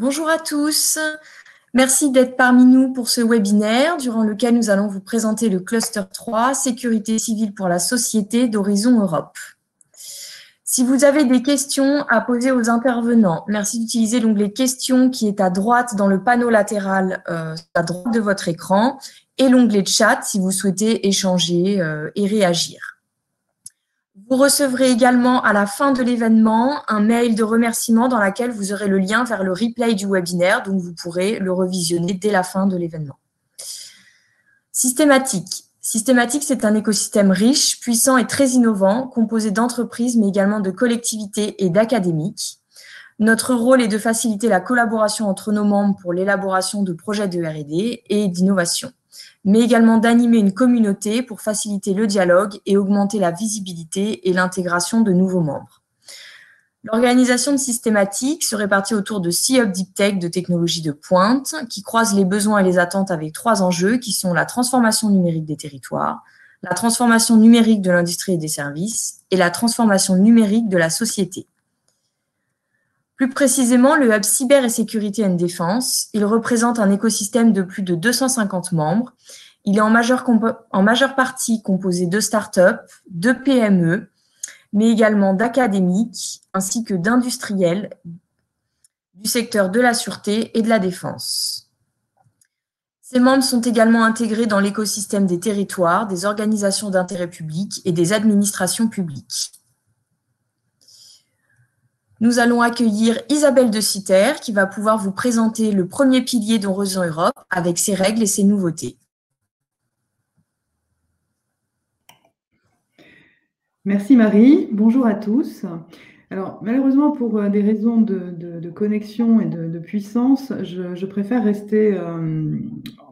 Bonjour à tous, merci d'être parmi nous pour ce webinaire durant lequel nous allons vous présenter le cluster 3, sécurité civile pour la société d'Horizon Europe. Si vous avez des questions à poser aux intervenants, merci d'utiliser l'onglet questions qui est à droite dans le panneau latéral à droite de votre écran et l'onglet chat si vous souhaitez échanger et réagir. Vous recevrez également à la fin de l'événement un mail de remerciement dans lequel vous aurez le lien vers le replay du webinaire, donc vous pourrez le revisionner dès la fin de l'événement. Systématique. Systématique, c'est un écosystème riche, puissant et très innovant, composé d'entreprises, mais également de collectivités et d'académiques. Notre rôle est de faciliter la collaboration entre nos membres pour l'élaboration de projets de R&D et d'innovation, mais également d'animer une communauté pour faciliter le dialogue et augmenter la visibilité et l'intégration de nouveaux membres. L'organisation de Systématique se répartit autour de 6 hubs deep tech de technologies de pointe qui croisent les besoins et les attentes avec 3 enjeux qui sont la transformation numérique des territoires, la transformation numérique de l'industrie et des services et la transformation numérique de la société. Plus précisément, le hub Cyber et Sécurité and Défense, il représente un écosystème de plus de 250 membres. Il est en majeure partie composé de startups, de PME, mais également d'académiques, ainsi que d'industriels du secteur de la sûreté et de la défense. Ces membres sont également intégrés dans l'écosystème des territoires, des organisations d'intérêt public et des administrations publiques. Nous allons accueillir Isabelle de Citer qui va pouvoir vous présenter le premier pilier d'Horizon Europe avec ses règles et ses nouveautés. Merci Marie, bonjour à tous. Alors malheureusement pour des raisons de connexion et de puissance, je préfère rester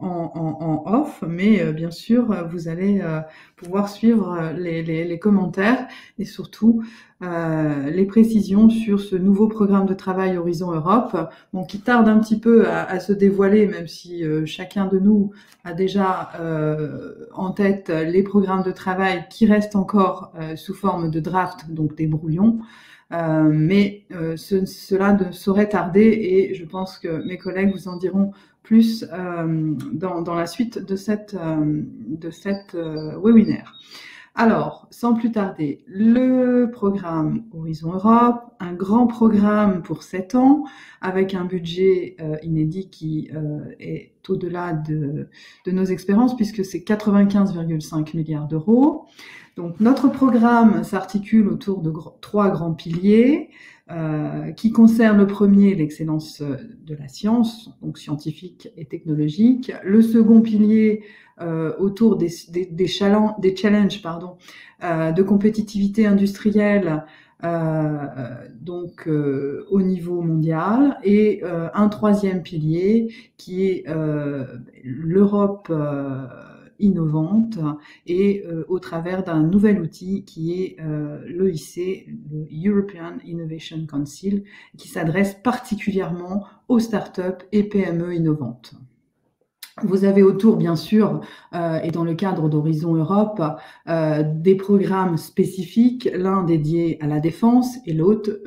en off, mais bien sûr vous allez pouvoir suivre les commentaires et surtout les précisions sur ce nouveau programme de travail Horizon Europe, bon, qui tarde un petit peu à se dévoiler, même si chacun de nous a déjà en tête les programmes de travail qui restent encore sous forme de draft, donc des brouillons. Mais cela ne saurait tarder et je pense que mes collègues vous en diront plus dans la suite de cette webinaire. Alors, sans plus tarder, le programme Horizon Europe, un grand programme pour 7 ans, avec un budget inédit qui est au-delà de nos expériences, puisque c'est 95,5 milliards d'euros. Donc, notre programme s'articule autour de 3 grands piliers, qui concernent le premier, l'excellence de la science, donc scientifique et technologique. Le second pilier, autour des challenges de compétitivité industrielle, donc au niveau mondial, et un troisième pilier qui est l'Europe innovante et au travers d'un nouvel outil qui est l'EIC, le European Innovation Council, qui s'adresse particulièrement aux startups et PME innovantes. Vous avez autour, bien sûr, et dans le cadre d'Horizon Europe, des programmes spécifiques, l'un dédié à la défense et l'autre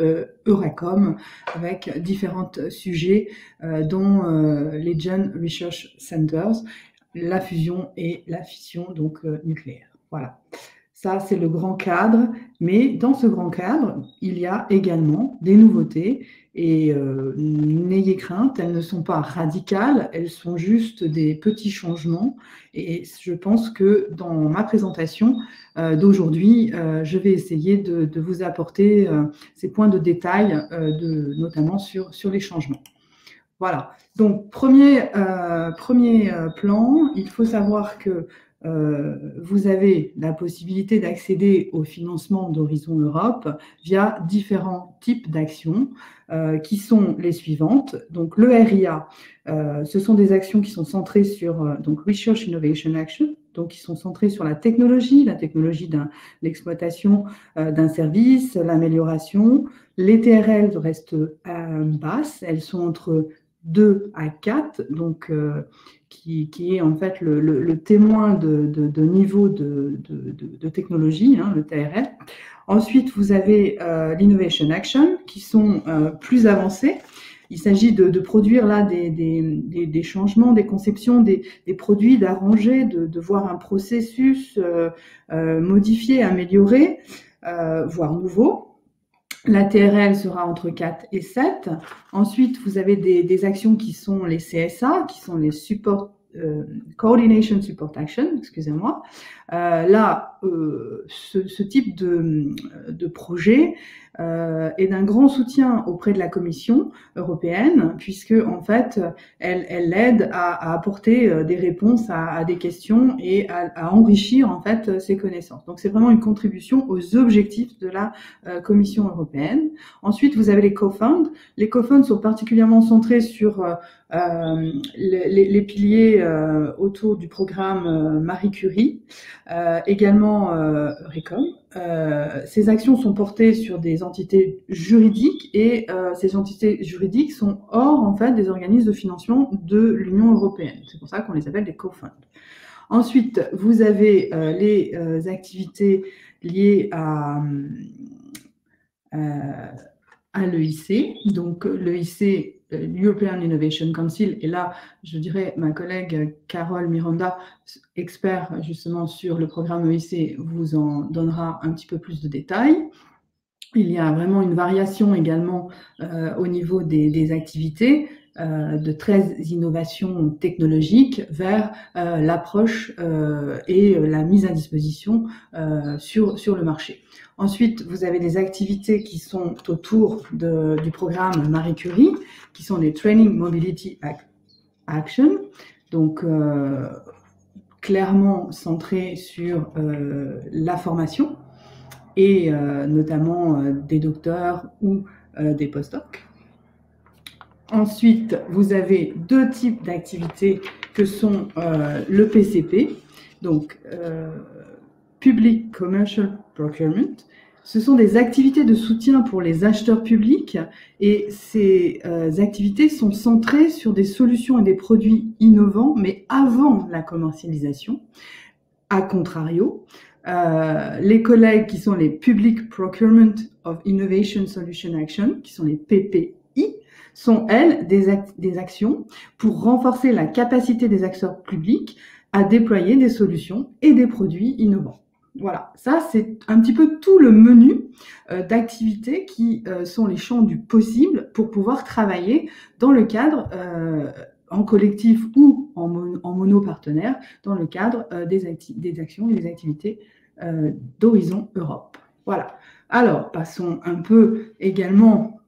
Euracom, avec différents sujets, dont les Joint Research Centers, la fusion et la fission donc nucléaire. Voilà. Ça, c'est le grand cadre, mais dans ce grand cadre, il y a également des nouveautés et n'ayez crainte, elles ne sont pas radicales, elles sont juste des petits changements et je pense que dans ma présentation d'aujourd'hui, je vais essayer de vous apporter ces points de détail, notamment sur les changements. Voilà, donc premier plan, il faut savoir que vous avez la possibilité d'accéder au financement d'Horizon Europe via différents types d'actions qui sont les suivantes. Donc le RIA, ce sont des actions qui sont centrées sur donc Research Innovation Action, donc qui sont centrées sur la technologie de l'exploitation d'un service, l'amélioration. Les TRL restent basses, elles sont entre 2 à 4, donc qui est en fait le témoin de niveau de technologie, hein, le TRL. Ensuite, vous avez l'Innovation Action, qui sont plus avancées, Il s'agit de produire là des changements, des conceptions, des produits, d'arranger, de voir un processus modifié, amélioré, voire nouveau. La TRL sera entre 4 et 7. Ensuite, vous avez des actions qui sont les CSA, qui sont les Coordination Support Action, excusez-moi. Là, ce type de projet est d'un grand soutien auprès de la Commission européenne, puisque en fait, elle aide à apporter des réponses à des questions et à enrichir en fait ses connaissances. Donc, c'est vraiment une contribution aux objectifs de la Commission européenne. Ensuite, vous avez les co-funds. Les co-funds sont particulièrement centrés sur les piliers autour du programme Marie Curie, également RECOM. Ces actions sont portées sur des entités juridiques et ces entités juridiques sont hors en fait des organismes de financement de l'Union européenne. C'est pour ça qu'on les appelle des co-funds. Ensuite, vous avez les activités liées à l'EIC. Donc l'EIC, l'European Innovation Council, et là, je dirais, ma collègue Carole Miranda, expert justement sur le programme EIC, vous en donnera un petit peu plus de détails. Il y a vraiment une variation également au niveau des activités, de 13 innovations technologiques vers l'approche et la mise à disposition sur le marché. Ensuite, vous avez des activités qui sont autour du programme Marie Curie, qui sont les Training Mobility Action, donc clairement centrées sur la formation et notamment des docteurs ou des postdocs. Ensuite, vous avez deux types d'activités que sont le PCP, donc Public Commercial Procurement. Ce sont des activités de soutien pour les acheteurs publics et ces activités sont centrées sur des solutions et des produits innovants, mais avant la commercialisation. A contrario, les collègues qui sont les Public Procurement of Innovation Solution Action, qui sont les PPI, sont, elles, des actions pour renforcer la capacité des acteurs publics à déployer des solutions et des produits innovants. Voilà, ça c'est un petit peu tout le menu d'activités qui sont les champs du possible pour pouvoir travailler dans le cadre en collectif ou en monopartenaire dans le cadre des actions et des activités d'Horizon Europe. Voilà. Alors, passons un peu également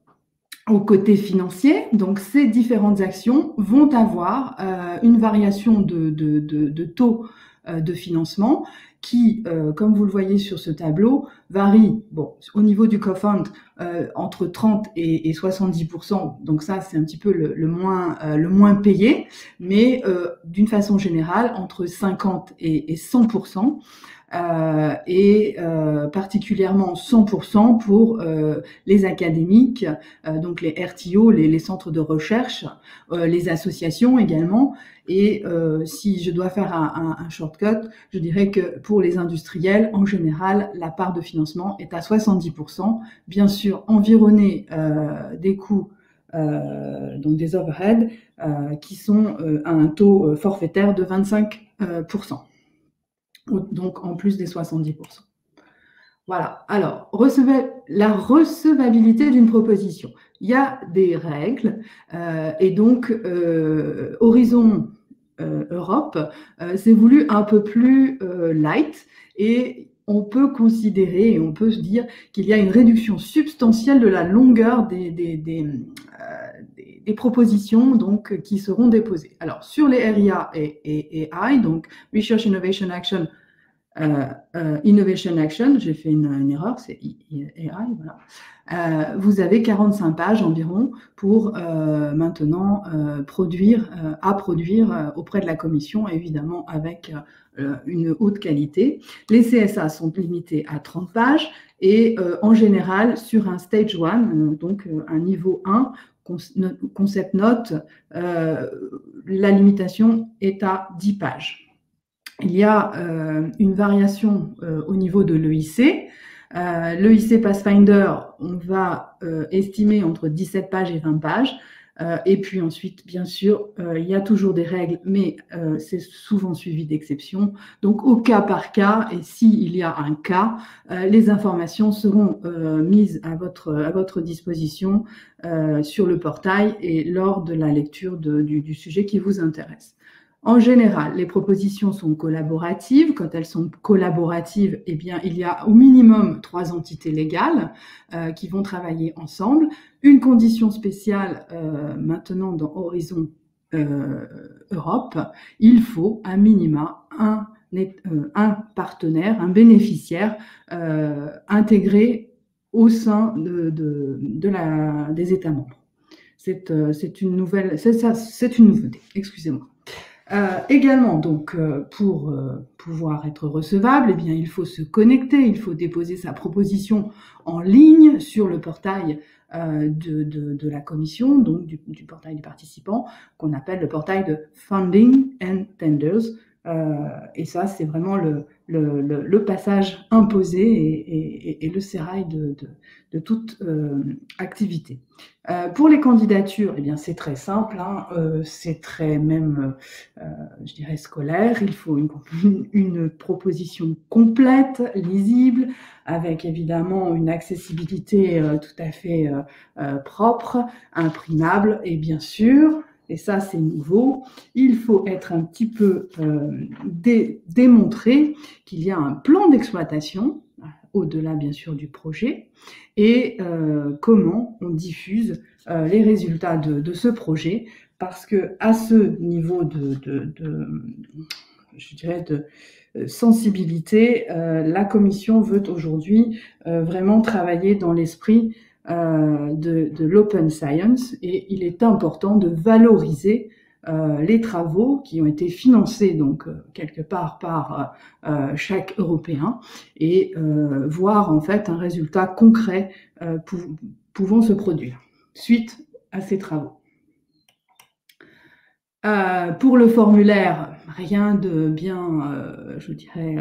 au côté financier. Donc, ces différentes actions vont avoir une variation de taux de financement qui, comme vous le voyez sur ce tableau, varie, bon, au niveau du co-fund, entre 30 et 70%. Donc ça, c'est un petit peu le moins payé, mais d'une façon générale, entre 50 et 100%. Et particulièrement 100% pour les académiques, donc les RTO, les centres de recherche, les associations également. Et si je dois faire un shortcut, je dirais que pour les industriels, en général, la part de financement est à 70%, bien sûr environnée des coûts, donc des overheads, qui sont à un taux forfaitaire de 25%. Donc en plus des 70%. Voilà. Alors, la recevabilité d'une proposition. Il y a des règles et donc Horizon Europe s'est voulu un peu plus light et on peut considérer et on peut se dire qu'il y a une réduction substantielle de la longueur des propositions donc qui seront déposées. Alors sur les RIA et AI, donc Research Innovation Action, Innovation Action, j'ai fait une erreur, c'est AI, voilà. Vous avez 45 pages environ pour maintenant produire auprès de la Commission, évidemment avec une haute qualité. Les CSA sont limités à 30 pages et en général sur un stage 1, donc un niveau 1, concept note, la limitation est à 10 pages. Il y a une variation au niveau de l'EIC. L'EIC Pathfinder, on va estimer entre 17 pages et 20 pages. Et puis ensuite, bien sûr, il y a toujours des règles, mais c'est souvent suivi d'exceptions. Donc, au cas par cas, et s'il y a un cas, les informations seront mises à votre disposition sur le portail et lors de la lecture du sujet qui vous intéresse. En général, les propositions sont collaboratives. Quand elles sont collaboratives, eh bien, il y a au minimum 3 entités légales qui vont travailler ensemble. Une condition spéciale maintenant dans Horizon Europe, il faut à minima un partenaire, un bénéficiaire intégré au sein des États membres. C'est une nouveauté, excusez-moi. Également, donc, pour pouvoir être recevable, eh bien, il faut se connecter, il faut déposer sa proposition en ligne sur le portail de la commission, donc du portail du participant, qu'on appelle le portail de Funding and Tenders. Et ça, c'est vraiment le passage imposé et le sérail de toute activité. Pour les candidatures, eh bien, c'est très simple, hein, c'est très même, je dirais, scolaire. Il faut une proposition complète, lisible, avec évidemment une accessibilité tout à fait propre, imprimable, et bien sûr, et ça c'est nouveau, il faut être un petit peu démontré qu'il y a un plan d'exploitation, au-delà bien sûr du projet, et comment on diffuse les résultats de ce projet, parce que à ce niveau je dirais de sensibilité, la Commission veut aujourd'hui vraiment travailler dans l'esprit de l'open science, et il est important de valoriser les travaux qui ont été financés donc quelque part par chaque Européen, et voir en fait un résultat concret pouvant se produire suite à ces travaux. Pour le formulaire, rien de bien, je dirais,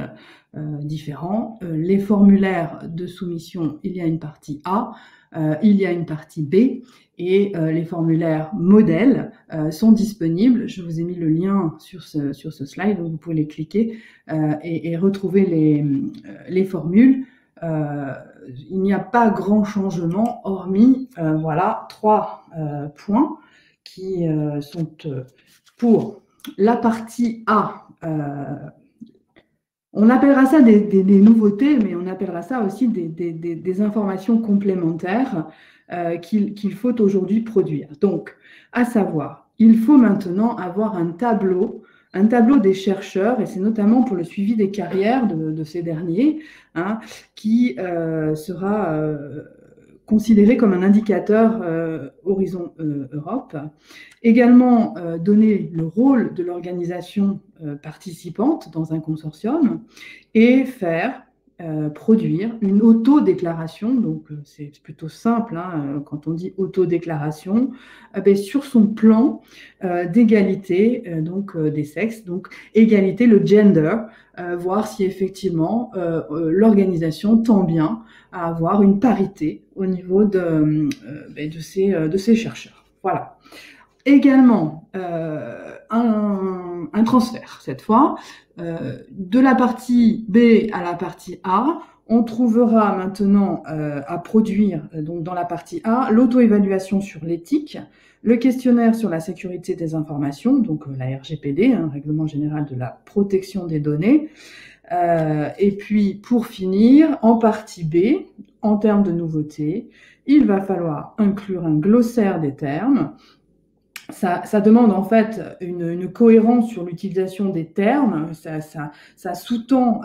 différent. Les formulaires de soumission, il y a une partie A, il y a une partie B, et les formulaires modèles sont disponibles. Je vous ai mis le lien sur ce slide, donc vous pouvez les cliquer et retrouver les formules. Il n'y a pas grand changement, hormis voilà 3 points qui sont pour la partie A. On appellera ça des nouveautés, mais on appellera ça aussi des informations complémentaires qu'il faut aujourd'hui produire. Donc, à savoir, il faut maintenant avoir un tableau des chercheurs, et c'est notamment pour le suivi des carrières de ces derniers, hein, qui sera considéré comme un indicateur Horizon Europe. Également, donner le rôle de l'organisation participante dans un consortium, et faire produire une autodéclaration. Donc, c'est plutôt simple, hein, quand on dit autodéclaration, sur son plan d'égalité donc des sexes, donc égalité, le gender, voir si effectivement l'organisation tend bien à avoir une parité au niveau de ces chercheurs. Voilà. Également, un transfert, cette fois, de la partie B à la partie A. On trouvera maintenant à produire, donc dans la partie A, l'auto-évaluation sur l'éthique, le questionnaire sur la sécurité des informations, donc la RGPD, hein, Règlement général de la protection des données. Et puis, pour finir, en partie B, en termes de nouveautés, il va falloir inclure un glossaire des termes. Ça demande en fait une cohérence sur l'utilisation des termes. Ça sous-tend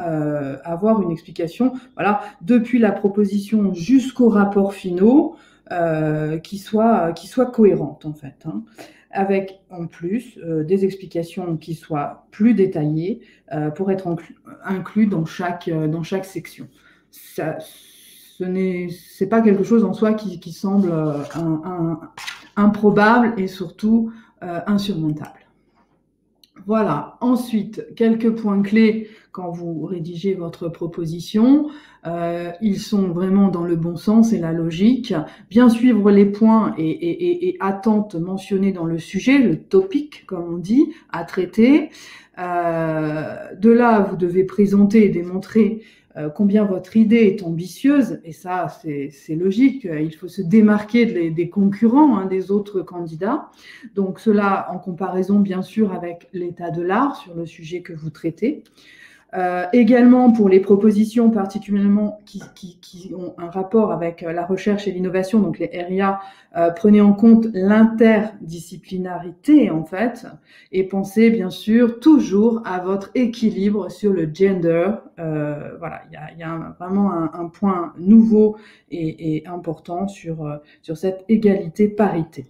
avoir une explication, voilà, depuis la proposition jusqu'au rapport finaux, qui soit cohérente en fait, hein, avec en plus des explications qui soient plus détaillées pour être inclus dans chaque section. C'est pas quelque chose en soi qui semble improbable et surtout insurmontable. Voilà. Ensuite, quelques points clés quand vous rédigez votre proposition. Ils sont vraiment dans le bon sens et la logique. Bien suivre les points et attentes mentionnées dans le sujet, le topic, comme on dit, à traiter. De là, vous devez présenter et démontrer combien votre idée est ambitieuse, et ça, c'est logique. Il faut se démarquer des concurrents, hein, des autres candidats. Donc, cela en comparaison, bien sûr, avec l'état de l'art sur le sujet que vous traitez. Également pour les propositions particulièrement qui ont un rapport avec la recherche et l'innovation, donc les RIA, prenez en compte l'interdisciplinarité en fait, et pensez bien sûr toujours à votre équilibre sur le gender. Voilà, il y a vraiment un point nouveau et important sur cette égalité-parité.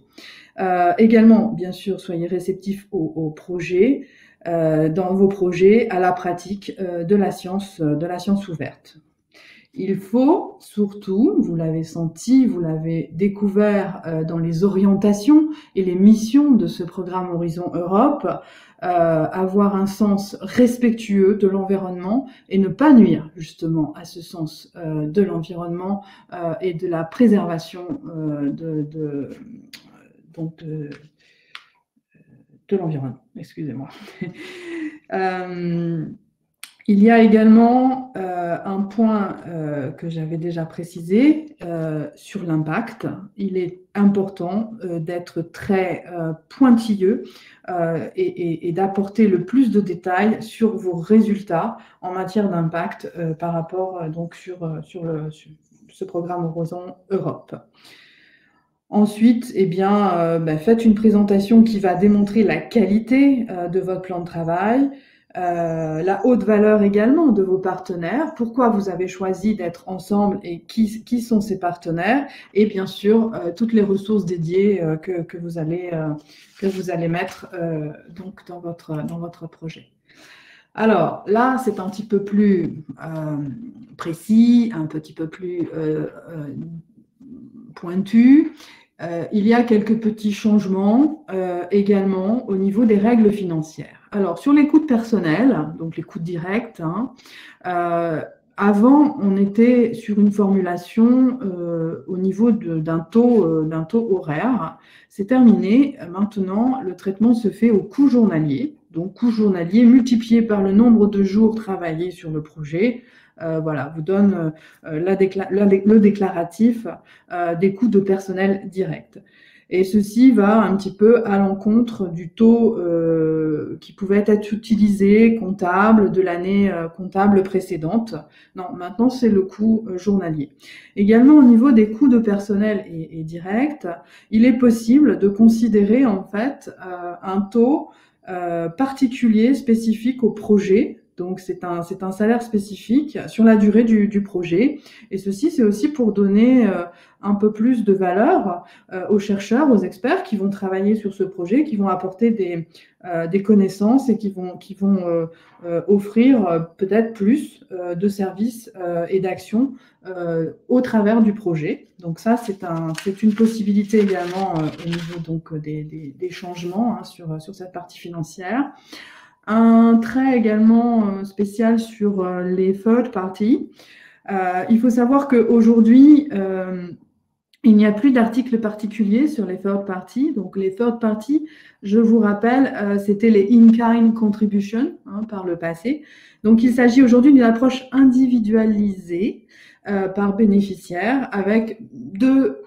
Également, bien sûr, soyez réceptifs aux projets. Dans vos projets à la pratique de la science ouverte. Il faut surtout, vous l'avez senti, vous l'avez découvert dans les orientations et les missions de ce programme Horizon Europe, avoir un sens respectueux de l'environnement et ne pas nuire justement à ce sens de l'environnement et de la préservation donc de l'environnement, excusez-moi. Il y a également un point que j'avais déjà précisé sur l'impact. Il est important d'être très pointilleux et d'apporter le plus de détails sur vos résultats en matière d'impact par rapport donc sur ce programme Horizon Europe. Ensuite, eh bien, faites une présentation qui va démontrer la qualité de votre plan de travail, la haute valeur également de vos partenaires, pourquoi vous avez choisi d'être ensemble et qui sont ces partenaires, et bien sûr, toutes les ressources dédiées que vous allez mettre donc dans votre projet. Alors là, c'est un petit peu plus précis, un petit peu plus pointu. Il y a quelques petits changements également au niveau des règles financières. Alors, sur les coûts de personnel, donc les coûts directs, hein, avant, on était sur une formulation au niveau d'un taux horaire. C'est terminé. Maintenant, le traitement se fait au coût journalier. Donc, coût journalier multiplié par le nombre de jours travaillés sur le projet. Voilà, vous donne le déclaratif des coûts de personnel direct. Et ceci va un petit peu à l'encontre du taux qui pouvait être utilisé comptable de l'année comptable précédente. Non, maintenant c'est le coût journalier. Également au niveau des coûts de personnel et direct, il est possible de considérer en fait un taux particulier spécifique au projet. Donc, c'est un salaire spécifique sur la durée du projet. Et ceci, c'est aussi pour donner un peu plus de valeur aux chercheurs, aux experts qui vont travailler sur ce projet, qui vont apporter des connaissances et qui vont offrir peut-être plus de services et d'actions au travers du projet. Donc ça, c'est une possibilité également au niveau donc des changements hein, sur cette partie financière. Un trait également spécial sur les third parties. Il faut savoir qu'aujourd'hui, il n'y a plus d'articles particuliers sur les third parties. Donc, les third parties, je vous rappelle, c'était les in-kind contributions hein, par le passé. Donc, il s'agit aujourd'hui d'une approche individualisée par bénéficiaire avec deux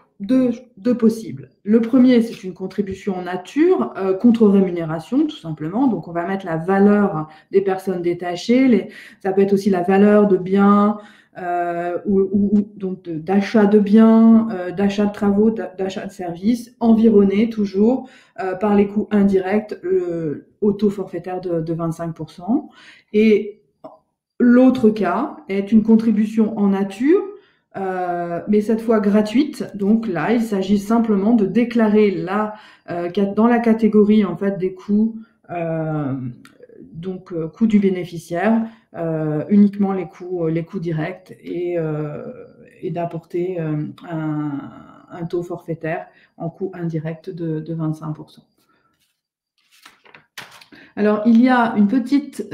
possibles. Le premier, c'est une contribution en nature contre rémunération, tout simplement. Donc, on va mettre la valeur des personnes détachées. Ça peut être aussi la valeur de biens ou donc d'achat de biens, d'achat de travaux, d'achat de services, environnés toujours par les coûts indirects au taux forfaitaire de 25%. Et l'autre cas est une contribution en nature, mais cette fois gratuite. Donc là, il s'agit simplement de déclarer dans la catégorie en fait des coûts, donc coûts du bénéficiaire, uniquement les coûts directs et d'apporter un taux forfaitaire en coût indirect de 25%. Alors, il y a une petite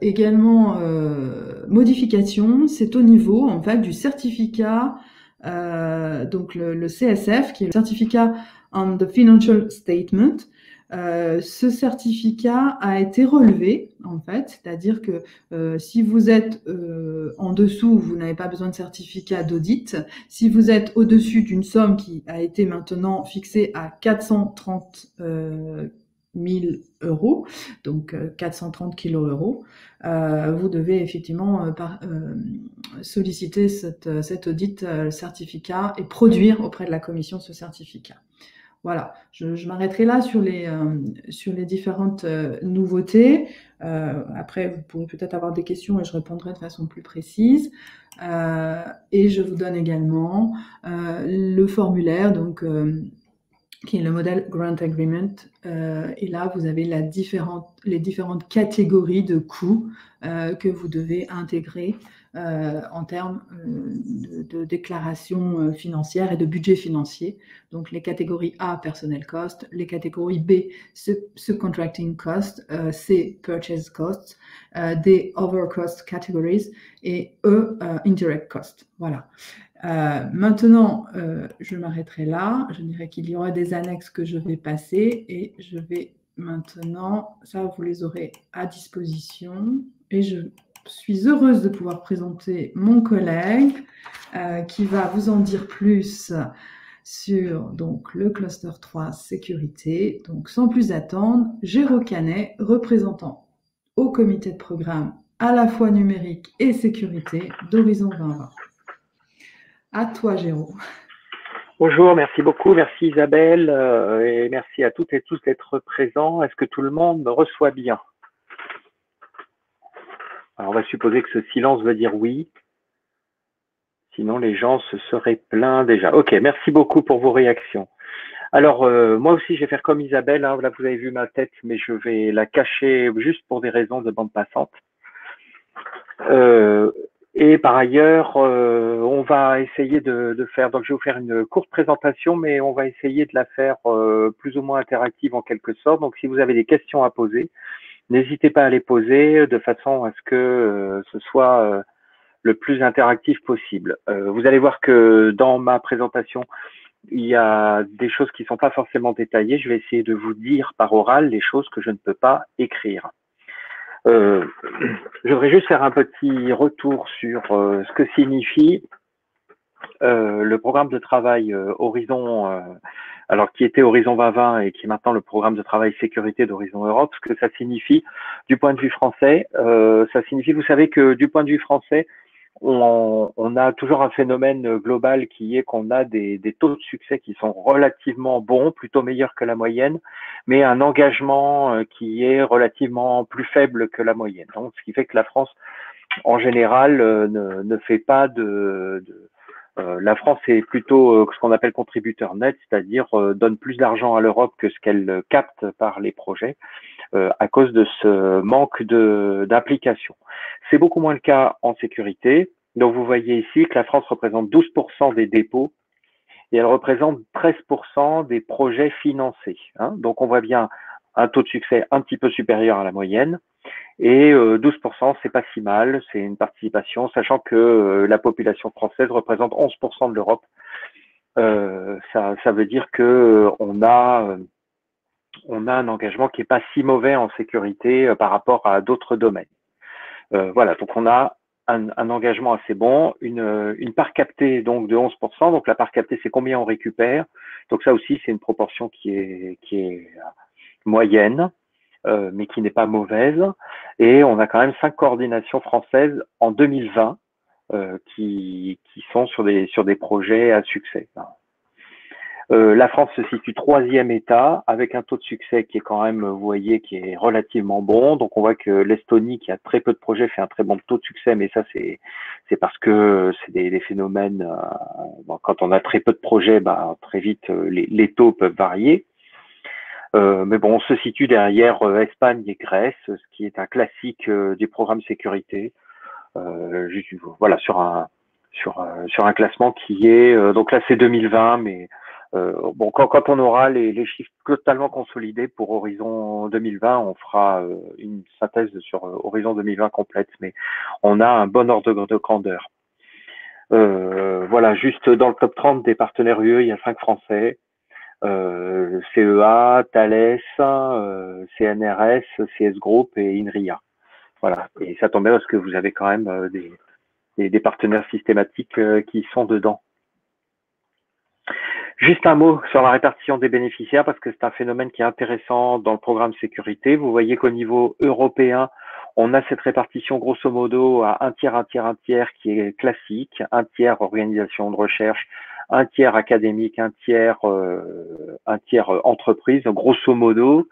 également modification, c'est au niveau en fait du certificat, donc le CSF, qui est le certificat on the financial statement. Ce certificat a été relevé en fait, c'est-à-dire que si vous êtes en dessous, vous n'avez pas besoin de certificat d'audit. Si vous êtes au-dessus d'une somme qui a été maintenant fixée à 430 000 euros, donc 430 kilo-euros, vous devez effectivement solliciter cet audit certificat et produire auprès de la commission ce certificat. Voilà, je m'arrêterai là sur les différentes nouveautés. Après, vous pourrez peut-être avoir des questions et je répondrai de façon plus précise. Et je vous donne également le formulaire, donc qui est le modèle Grant Agreement. Et là, vous avez les différentes catégories de coûts que vous devez intégrer en termes de déclaration financière et de budget financier. Donc, les catégories A, Personnel Cost, les catégories B, Subcontracting Cost, C, Purchase Costs, D, Other Cost Categories et E, Indirect Cost. Voilà. Maintenant, je m'arrêterai là. Je dirais qu'il y aura des annexes que je vais passer et je vais maintenant, ça vous les aurez à disposition. Et je suis heureuse de pouvoir présenter mon collègue qui va vous en dire plus sur donc, le cluster 3 sécurité. Donc sans plus attendre, Géraud Canet, représentant au comité de programme à la fois numérique et sécurité d'Horizon 2020. À toi, Géraud. Bonjour, merci beaucoup, merci Isabelle et merci à toutes et tous d'être présents. Est-ce que tout le monde me reçoit bien? Alors, on va supposer que ce silence veut dire oui. Sinon, les gens se seraient plaints déjà. Ok, merci beaucoup pour vos réactions. Alors, moi aussi, je vais faire comme Isabelle. Hein. Là, vous avez vu ma tête, mais je vais la cacher juste pour des raisons de bande passante. Et par ailleurs, on va essayer de faire, donc je vais vous faire une courte présentation, mais on va essayer de la faire plus ou moins interactive en quelque sorte. Donc si vous avez des questions à poser, n'hésitez pas à les poser de façon à ce que ce soit le plus interactif possible. Vous allez voir que dans ma présentation, il y a des choses qui ne sont pas forcément détaillées. Je vais essayer de vous dire par oral les choses que je ne peux pas écrire. Je voudrais juste faire un petit retour sur ce que signifie le programme de travail Horizon, alors qui était Horizon 2020 et qui est maintenant le programme de travail sécurité d'Horizon Europe. Ce que ça signifie du point de vue français, ça signifie, vous savez que du point de vue français, on a toujours un phénomène global qui est qu'on a des taux de succès qui sont relativement bons, plutôt meilleurs que la moyenne, mais un engagement qui est relativement plus faible que la moyenne. Donc, ce qui fait que la France, en général, ne fait pas la France est plutôt ce qu'on appelle contributeur net, c'est-à-dire donne plus d'argent à l'Europe que ce qu'elle capte par les projets. À cause de ce manque d'implication. C'est beaucoup moins le cas en sécurité. Donc, vous voyez ici que la France représente 12% des dépôts et elle représente 13% des projets financés. Hein. Donc, on voit bien un taux de succès un petit peu supérieur à la moyenne. Et 12%, c'est pas si mal, c'est une participation, sachant que la population française représente 11% de l'Europe. Ça veut dire que on a un engagement qui est pas si mauvais en sécurité par rapport à d'autres domaines. Voilà, donc on a un engagement assez bon, une part captée donc de 11%. Donc la part captée, c'est combien on récupère. Donc ça aussi, c'est une proportion qui est moyenne, mais qui n'est pas mauvaise. Et on a quand même 5 coordinations françaises en 2020 qui sont sur des projets à succès. La France se situe 3e État avec un taux de succès qui est quand même, vous voyez, qui est relativement bon. Donc on voit que l'Estonie, qui a très peu de projets, fait un très bon taux de succès, mais ça c'est parce que c'est des phénomènes. Bon, quand on a très peu de projets, très vite les taux peuvent varier. Mais bon, on se situe derrière Espagne et Grèce, ce qui est un classique du programme sécurité. Voilà, sur un classement qui est donc là c'est 2020, mais Bon, quand on aura les chiffres totalement consolidés pour Horizon 2020, on fera une synthèse sur Horizon 2020 complète, mais on a un bon ordre de grandeur. Voilà, juste dans le top 30 des partenaires UE, il y a 5 Français, CEA, Thales, CNRS, CS Group et INRIA. Voilà, et ça tombe bien parce que vous avez quand même des partenaires systématiques qui sont dedans. Juste un mot sur la répartition des bénéficiaires parce que c'est un phénomène qui est intéressant dans le programme sécurité. Vous voyez qu'au niveau européen, on a cette répartition grosso modo à un tiers qui est classique, un tiers organisation de recherche, un tiers académique, un tiers entreprise, grosso modo.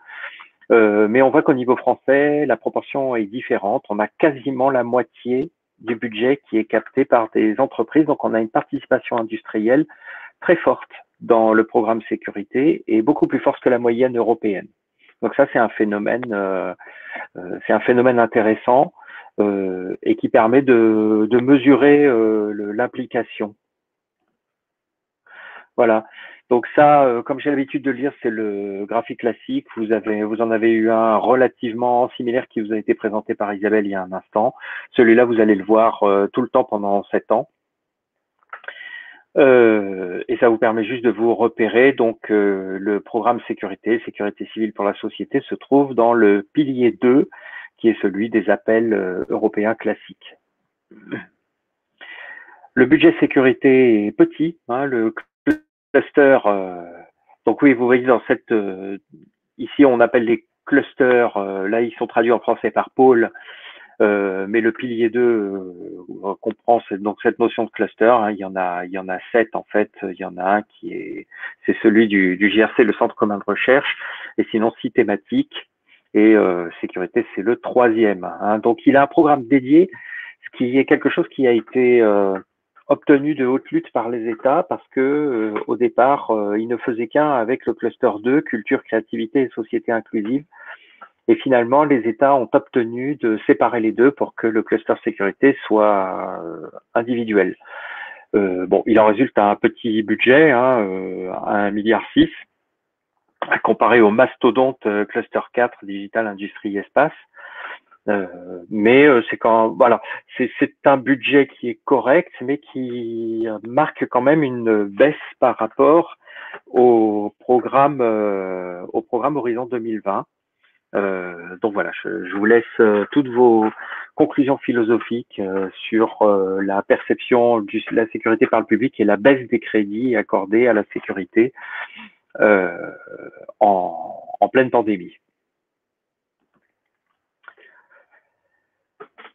Mais on voit qu'au niveau français, la proportion est différente. On a quasiment la moitié du budget qui est capté par des entreprises. Donc, on a une participation industrielle très forte dans le programme sécurité et beaucoup plus forte que la moyenne européenne. Donc ça, c'est un phénomène intéressant et qui permet de mesurer l'implication. Voilà. Donc ça, comme j'ai l'habitude de le dire, c'est le graphique classique. Vous en avez eu un relativement similaire qui vous a été présenté par Isabelle il y a un instant. Celui-là, vous allez le voir tout le temps pendant 7 ans. Et ça vous permet juste de vous repérer. Donc, le programme sécurité civile pour la société, se trouve dans le pilier 2, qui est celui des appels européens classiques. Le budget sécurité est petit, hein, le cluster. Donc oui, vous voyez dans cette ici on appelle les clusters. Là, ils sont traduits en français par pôle. Mais le pilier 2 comprend donc cette notion de cluster. Hein, il y en a 7 en fait. Il y en a un c'est celui du JRC, le Centre commun de recherche, et sinon 6 thématiques. Et sécurité, c'est le 3e. Hein. Donc il a un programme dédié, ce qui est quelque chose qui a été obtenu de haute lutte par les États parce que au départ, ils ne faisaient qu'un avec le cluster 2, culture, créativité et société inclusive. Et finalement, les États ont obtenu de séparer les deux pour que le cluster sécurité soit individuel. Bon, il en résulte un petit budget, hein, 1,6 milliard, comparé au mastodonte cluster 4, digital, industrie, espace. Mais c'est un budget qui est correct, mais qui marque quand même une baisse par rapport au programme Horizon 2020. Donc voilà, je vous laisse toutes vos conclusions philosophiques sur la perception de la sécurité par le public et la baisse des crédits accordés à la sécurité en pleine pandémie.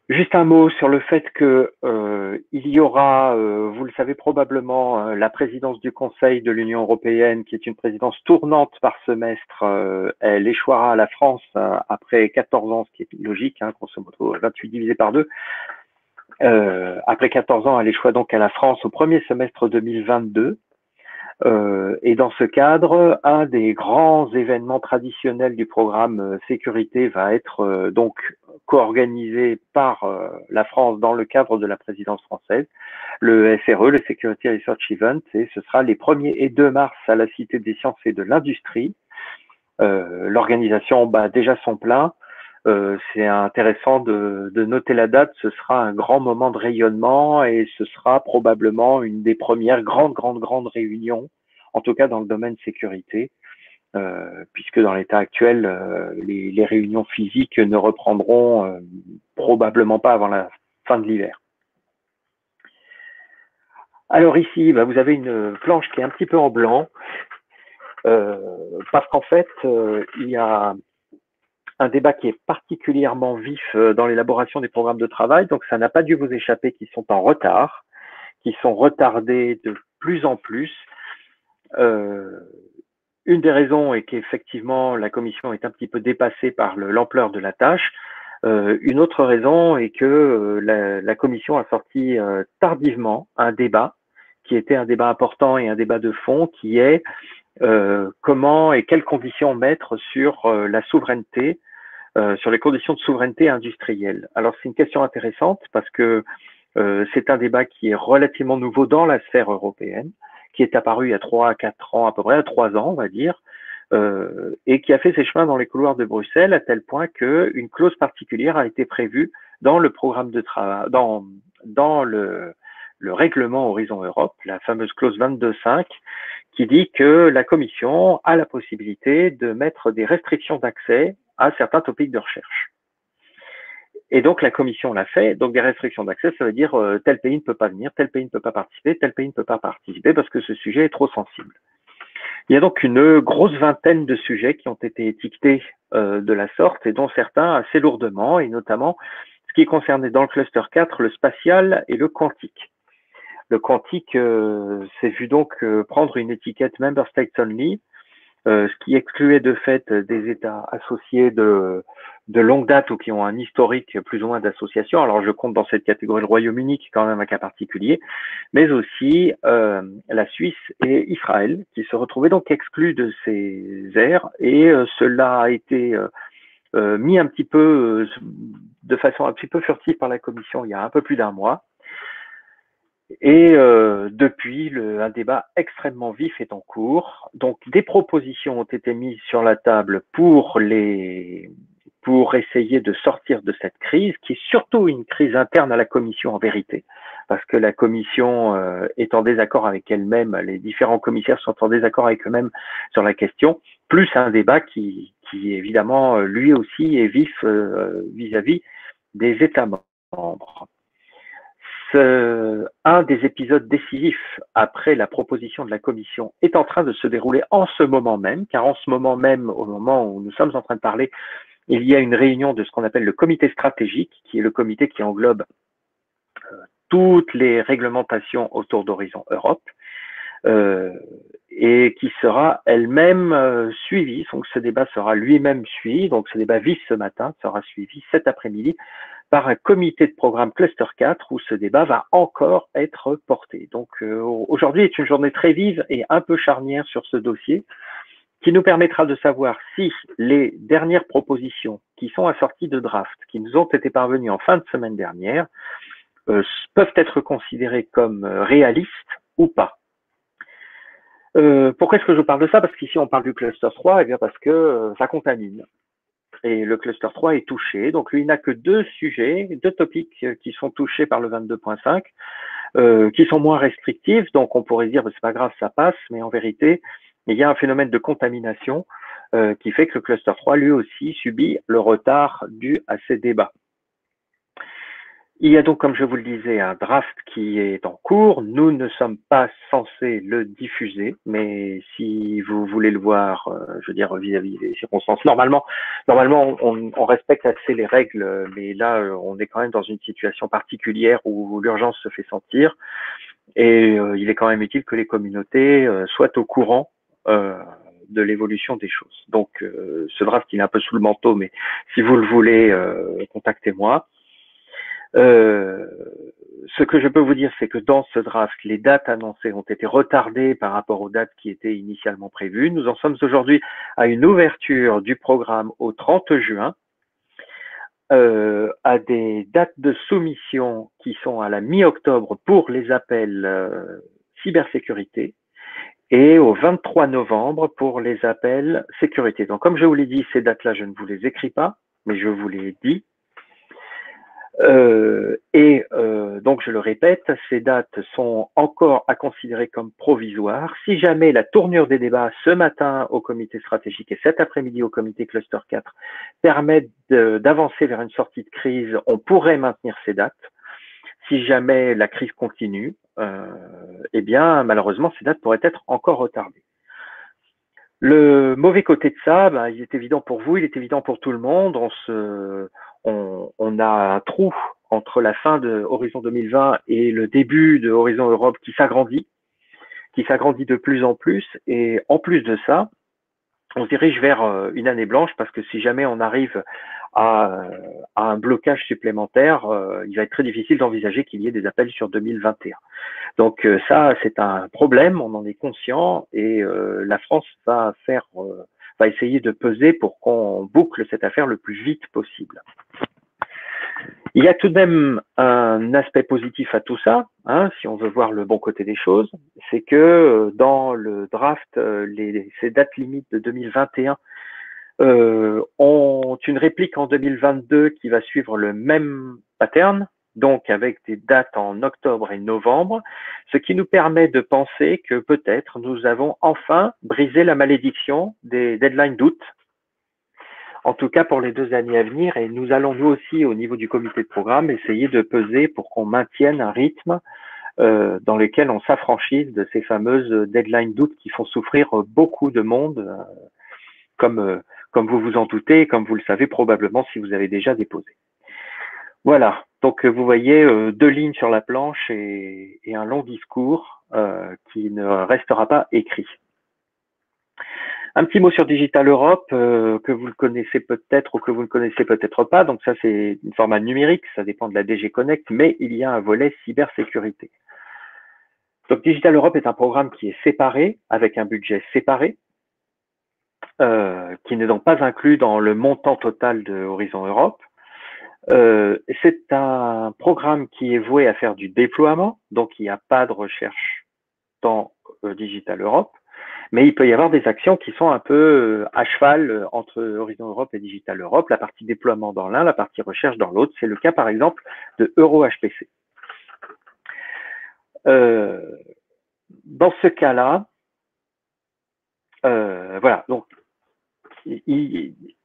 Juste un mot sur le fait que il y aura, vous le savez probablement, la présidence du Conseil de l'Union européenne, qui est une présidence tournante par semestre. Elle échouera à la France après 14 ans, ce qui est logique, hein, grosso modo 28 divisé par 2. Après 14 ans, elle échoua donc à la France au premier semestre 2022. Et dans ce cadre, un des grands événements traditionnels du programme sécurité va être donc co-organisé par la France dans le cadre de la présidence française, le SRE, le Security Research Event, et ce sera les 1er et 2 mars à la Cité des Sciences et de l'Industrie. L'organisation bat déjà son plein. C'est intéressant de noter la date. Ce sera un grand moment de rayonnement et ce sera probablement une des premières grandes réunions, en tout cas dans le domaine sécurité, puisque dans l'état actuel, les réunions physiques ne reprendront probablement pas avant la fin de l'hiver. Alors ici, vous avez une planche qui est un petit peu en blanc, parce qu'en fait, il y a un débat qui est particulièrement vif dans l'élaboration des programmes de travail, donc ça n'a pas dû vous échapper qu'ils sont en retard, qui sont retardés de plus en plus. Une des raisons est qu'effectivement la commission est un petit peu dépassée par l'ampleur de la tâche. Une autre raison est que la commission a sorti tardivement un débat qui était un débat important et un débat de fond qui est comment et quelles conditions mettre sur la souveraineté, sur les conditions de souveraineté industrielle. Alors c'est une question intéressante parce que c'est un débat qui est relativement nouveau dans la sphère européenne, qui est apparu il y a 3 à 4 ans à peu près, à 3 ans on va dire, et qui a fait ses chemins dans les couloirs de Bruxelles à tel point qu'une clause particulière a été prévue dans le programme de travail, dans le règlement Horizon Europe, la fameuse clause 22.5, qui dit que la Commission a la possibilité de mettre des restrictions d'accès à certains topics de recherche. Et donc la Commission l'a fait, donc des restrictions d'accès, ça veut dire tel pays ne peut pas venir, tel pays ne peut pas participer, tel pays ne peut pas participer parce que ce sujet est trop sensible. Il y a donc une grosse vingtaine de sujets qui ont été étiquetés de la sorte et dont certains assez lourdement, et notamment ce qui concernait dans le cluster 4 le spatial et le quantique. Le quantique s'est vu donc prendre une étiquette Member States Only, ce qui excluait de fait des États associés de longue date ou qui ont un historique plus ou moins d'association. Alors je compte dans cette catégorie le Royaume-Uni qui est quand même un cas particulier, mais aussi la Suisse et Israël qui se retrouvaient donc exclus de ces aires et cela a été mis un petit peu de façon un petit peu furtive par la Commission il y a un peu plus d'un mois. Et depuis, un débat extrêmement vif est en cours. Donc, des propositions ont été mises sur la table pour essayer de sortir de cette crise, qui est surtout une crise interne à la Commission en vérité, parce que la Commission est en désaccord avec elle-même, les différents commissaires sont en désaccord avec eux-mêmes sur la question, plus un débat qui évidemment, lui aussi, est vif vis-à-vis des États membres. Un des épisodes décisifs après la proposition de la Commission est en train de se dérouler en ce moment même, car en ce moment même, au moment où nous sommes en train de parler, il y a une réunion de ce qu'on appelle le comité stratégique, qui est le comité qui englobe toutes les réglementations autour d'Horizon Europe, et qui sera elle-même suivie. Donc ce débat sera lui-même suivi, donc ce débat vif ce matin sera suivi cet après-midi par un comité de programme Cluster 4 où ce débat va encore être porté. Donc aujourd'hui est une journée très vive et un peu charnière sur ce dossier qui nous permettra de savoir si les dernières propositions qui sont assorties de draft, qui nous ont été parvenues en fin de semaine dernière, peuvent être considérées comme réalistes ou pas. Pourquoi est-ce que je vous parle de ça? Parce qu'ici on parle du cluster 3, et bien parce que ça contamine. Et le cluster 3 est touché. Donc lui, il n'a que deux sujets, deux topics qui sont touchés par le 22.5, qui sont moins restrictifs. Donc on pourrait dire, c'est pas grave, ça passe, mais en vérité, il y a un phénomène de contamination qui fait que le cluster 3, lui aussi, subit le retard dû à ces débats. Il y a donc, comme je vous le disais, un draft qui est en cours. Nous ne sommes pas censés le diffuser, mais si vous voulez le voir, je veux dire, vis-à-vis des circonstances, normalement, on respecte assez les règles, mais là, on est quand même dans une situation particulière où l'urgence se fait sentir, et il est quand même utile que les communautés soient au courant de l'évolution des choses. Donc, ce draft, il est un peu sous le manteau, mais si vous le voulez, contactez-moi. Ce que je peux vous dire, c'est que dans ce draft, les dates annoncées ont été retardées par rapport aux dates qui étaient initialement prévues. Nous en sommes aujourd'hui à une ouverture du programme au 30 juin, à des dates de soumission qui sont à la mi-octobre pour les appels cybersécurité et au 23 novembre pour les appels sécurité. Donc, comme je vous l'ai dit, ces dates-là, je ne vous les écris pas, mais je vous les dis. Donc, je le répète, ces dates sont encore à considérer comme provisoires. Si jamais la tournure des débats ce matin au comité stratégique et cet après-midi au comité cluster 4 permettent d'avancer vers une sortie de crise, on pourrait maintenir ces dates. Si jamais la crise continue, eh bien, malheureusement, ces dates pourraient être encore retardées. Le mauvais côté de ça, il est évident pour vous, il est évident pour tout le monde. On a un trou entre la fin de Horizon 2020 et le début de Horizon Europe qui s'agrandit de plus en plus. Et en plus de ça, on se dirige vers une année blanche parce que si jamais on arrive à un blocage supplémentaire, il va être très difficile d'envisager qu'il y ait des appels sur 2021. Donc ça, c'est un problème, on en est conscient et la France va essayer de peser pour qu'on boucle cette affaire le plus vite possible. Il y a tout de même un aspect positif à tout ça, hein, si on veut voir le bon côté des choses, c'est que dans le draft, ces dates limites de 2021 ont une réplique en 2022 qui va suivre le même pattern, donc avec des dates en octobre et novembre, ce qui nous permet de penser que peut-être nous avons enfin brisé la malédiction des deadlines d'août, en tout cas pour les 2 années à venir, et nous allons nous aussi au niveau du comité de programme essayer de peser pour qu'on maintienne un rythme dans lequel on s'affranchisse de ces fameuses deadlines d'août qui font souffrir beaucoup de monde, comme vous vous en doutez et comme vous le savez probablement si vous avez déjà déposé. Voilà, donc vous voyez 2 lignes sur la planche et un long discours qui ne restera pas écrit. Un petit mot sur Digital Europe, que vous le connaissez peut-être ou que vous ne connaissez peut-être pas. Donc ça, c'est une format numérique, ça dépend de la DG Connect, mais il y a un volet cybersécurité. Donc Digital Europe est un programme qui est séparé, avec un budget séparé, qui n'est donc pas inclus dans le montant total de Horizon Europe. C'est un programme qui est voué à faire du déploiement, donc il n'y a pas de recherche dans Digital Europe. Mais il peut y avoir des actions qui sont un peu à cheval entre Horizon Europe et Digital Europe, la partie déploiement dans l'un, la partie recherche dans l'autre. C'est le cas par exemple de EuroHPC. Dans ce cas-là, voilà, donc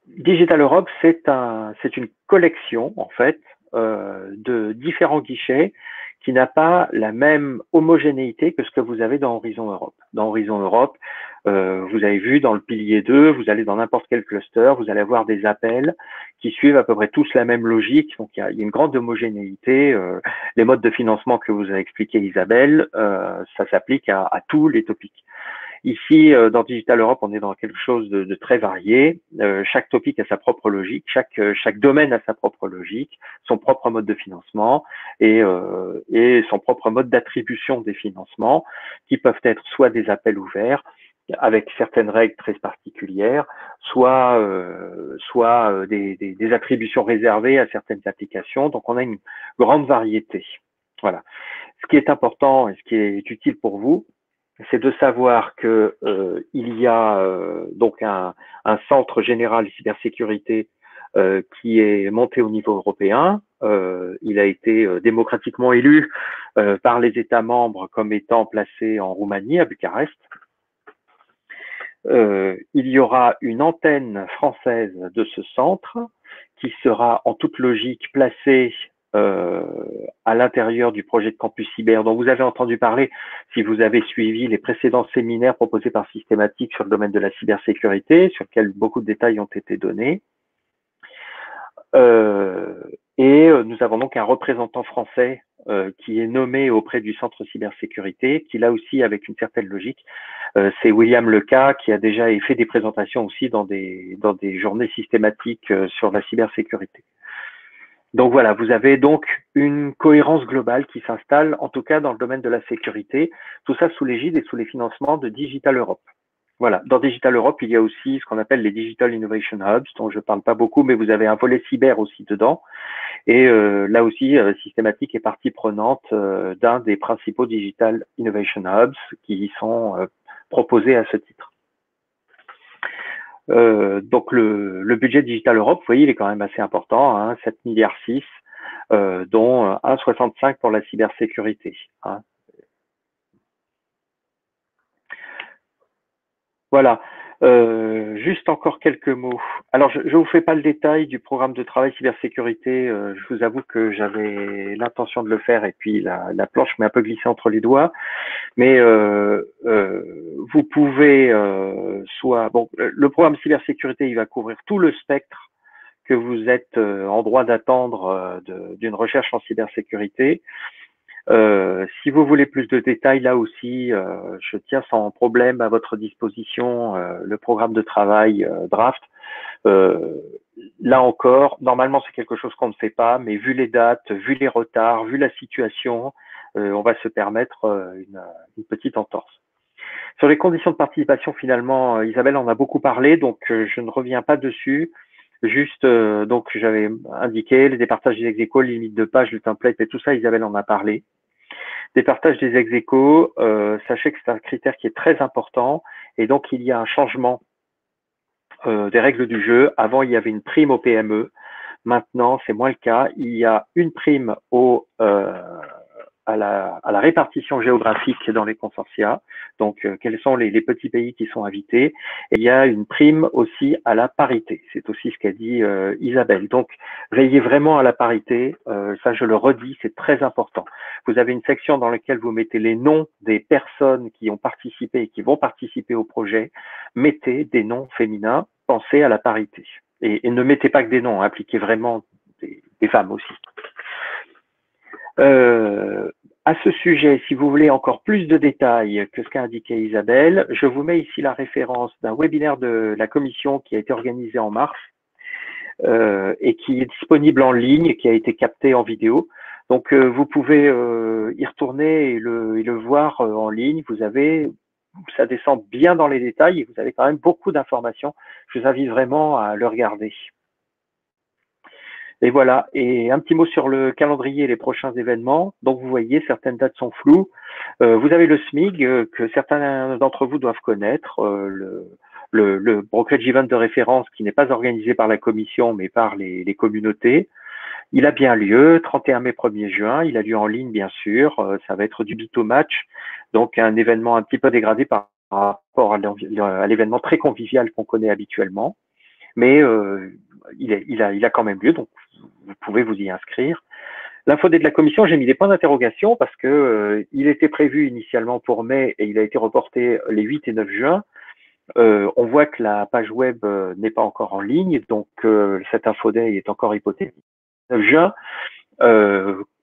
Digital Europe, c'est une collection en fait de différents guichets qui n'a pas la même homogénéité que ce que vous avez dans Horizon Europe. Dans Horizon Europe, vous avez vu dans le pilier 2, vous allez dans n'importe quel cluster, vous allez avoir des appels qui suivent à peu près tous la même logique. Donc il y a une grande homogénéité. Les modes de financement que vous a expliqué Isabelle, ça s'applique à tous les topics. Ici, dans Digital Europe, on est dans quelque chose de très varié. Chaque topic a sa propre logique, chaque domaine a sa propre logique, son propre mode de financement et son propre mode d'attribution des financements, qui peuvent être soit des appels ouverts avec certaines règles très particulières, soit des attributions réservées à certaines applications. Donc, on a une grande variété. Voilà. Ce qui est important et ce qui est utile pour vous, c'est de savoir que il y a donc un centre général cybersécurité qui est monté au niveau européen. Il a été démocratiquement élu par les États membres comme étant placé en Roumanie, à Bucarest. Il y aura une antenne française de ce centre qui sera en toute logique placée à l'intérieur du projet de campus cyber dont vous avez entendu parler si vous avez suivi les précédents séminaires proposés par Systématique sur le domaine de la cybersécurité, sur lesquels beaucoup de détails ont été donnés. Nous avons donc un représentant français qui est nommé auprès du centre cybersécurité, qui là aussi avec une certaine logique, c'est William Leca qui a déjà fait des présentations aussi dans des journées systématiques sur la cybersécurité. Donc voilà, vous avez donc une cohérence globale qui s'installe, en tout cas dans le domaine de la sécurité, tout ça sous l'égide et sous les financements de Digital Europe. Voilà, dans Digital Europe, il y a aussi ce qu'on appelle les Digital Innovation Hubs, dont je ne parle pas beaucoup, mais vous avez un volet cyber aussi dedans. Et là aussi, Systématique est partie prenante d'un des principaux Digital Innovation Hubs qui sont proposés à ce titre. Donc le budget Digital Europe, vous voyez, il est quand même assez important, hein, 7,6 milliards, dont 1,65 pour la cybersécurité. Hein. Voilà. Juste encore quelques mots. Alors, je vous fais pas le détail du programme de travail cybersécurité. Je vous avoue que j'avais l'intention de le faire et puis la planche m'est un peu glissée entre les doigts. Mais vous pouvez le programme cybersécurité, il va couvrir tout le spectre que vous êtes en droit d'attendre d'une recherche en cybersécurité. Si vous voulez plus de détails, là aussi, je tiens sans problème à votre disposition le programme de travail draft. Là encore, normalement, c'est quelque chose qu'on ne fait pas, mais vu les dates, vu les retards, vu la situation, on va se permettre une petite entorse. Sur les conditions de participation, finalement, Isabelle en a beaucoup parlé, donc je ne reviens pas dessus. Juste, donc j'avais indiqué les départages des ex-aequo, les limites de page, le template et tout ça, Isabelle en a parlé. Départage des ex-aequo, sachez que c'est un critère qui est très important et donc il y a un changement des règles du jeu. Avant, il y avait une prime au PME. Maintenant, c'est moins le cas. Il y a une prime à la répartition géographique dans les consortia. Donc, quels sont les petits pays qui sont invités. Et il y a une prime aussi à la parité. C'est aussi ce qu'a dit Isabelle. Donc, veillez vraiment à la parité. Ça, je le redis, c'est très important. Vous avez une section dans laquelle vous mettez les noms des personnes qui ont participé et qui vont participer au projet. Mettez des noms féminins. Pensez à la parité. Et ne mettez pas que des noms, appliquez vraiment des femmes aussi. À ce sujet, si vous voulez encore plus de détails que ce qu'a indiqué Isabelle, je vous mets ici la référence d'un webinaire de la commission qui a été organisé en mars et qui est disponible en ligne, qui a été capté en vidéo. Donc, vous pouvez y retourner et le voir en ligne. Vous avez, ça descend bien dans les détails et vous avez quand même beaucoup d'informations. Je vous invite vraiment à le regarder. Et voilà, et un petit mot sur le calendrier et les prochains événements. Donc vous voyez, certaines dates sont floues. Vous avez le SMIG que certains d'entre vous doivent connaître, le brokerage event de référence qui n'est pas organisé par la commission mais par les communautés. Il a bien lieu, 31 mai, 1er juin. Il a lieu en ligne, bien sûr. Ça va être du Bito Match, donc un événement un petit peu dégradé par rapport à l'événement très convivial qu'on connaît habituellement. Mais il a quand même lieu, donc vous pouvez vous y inscrire. L'infodé de la commission, j'ai mis des points d'interrogation parce que il était prévu initialement pour mai et il a été reporté les 8 et 9 juin. On voit que la page web n'est pas encore en ligne, donc cet infodé est encore hypothétique. 9 juin,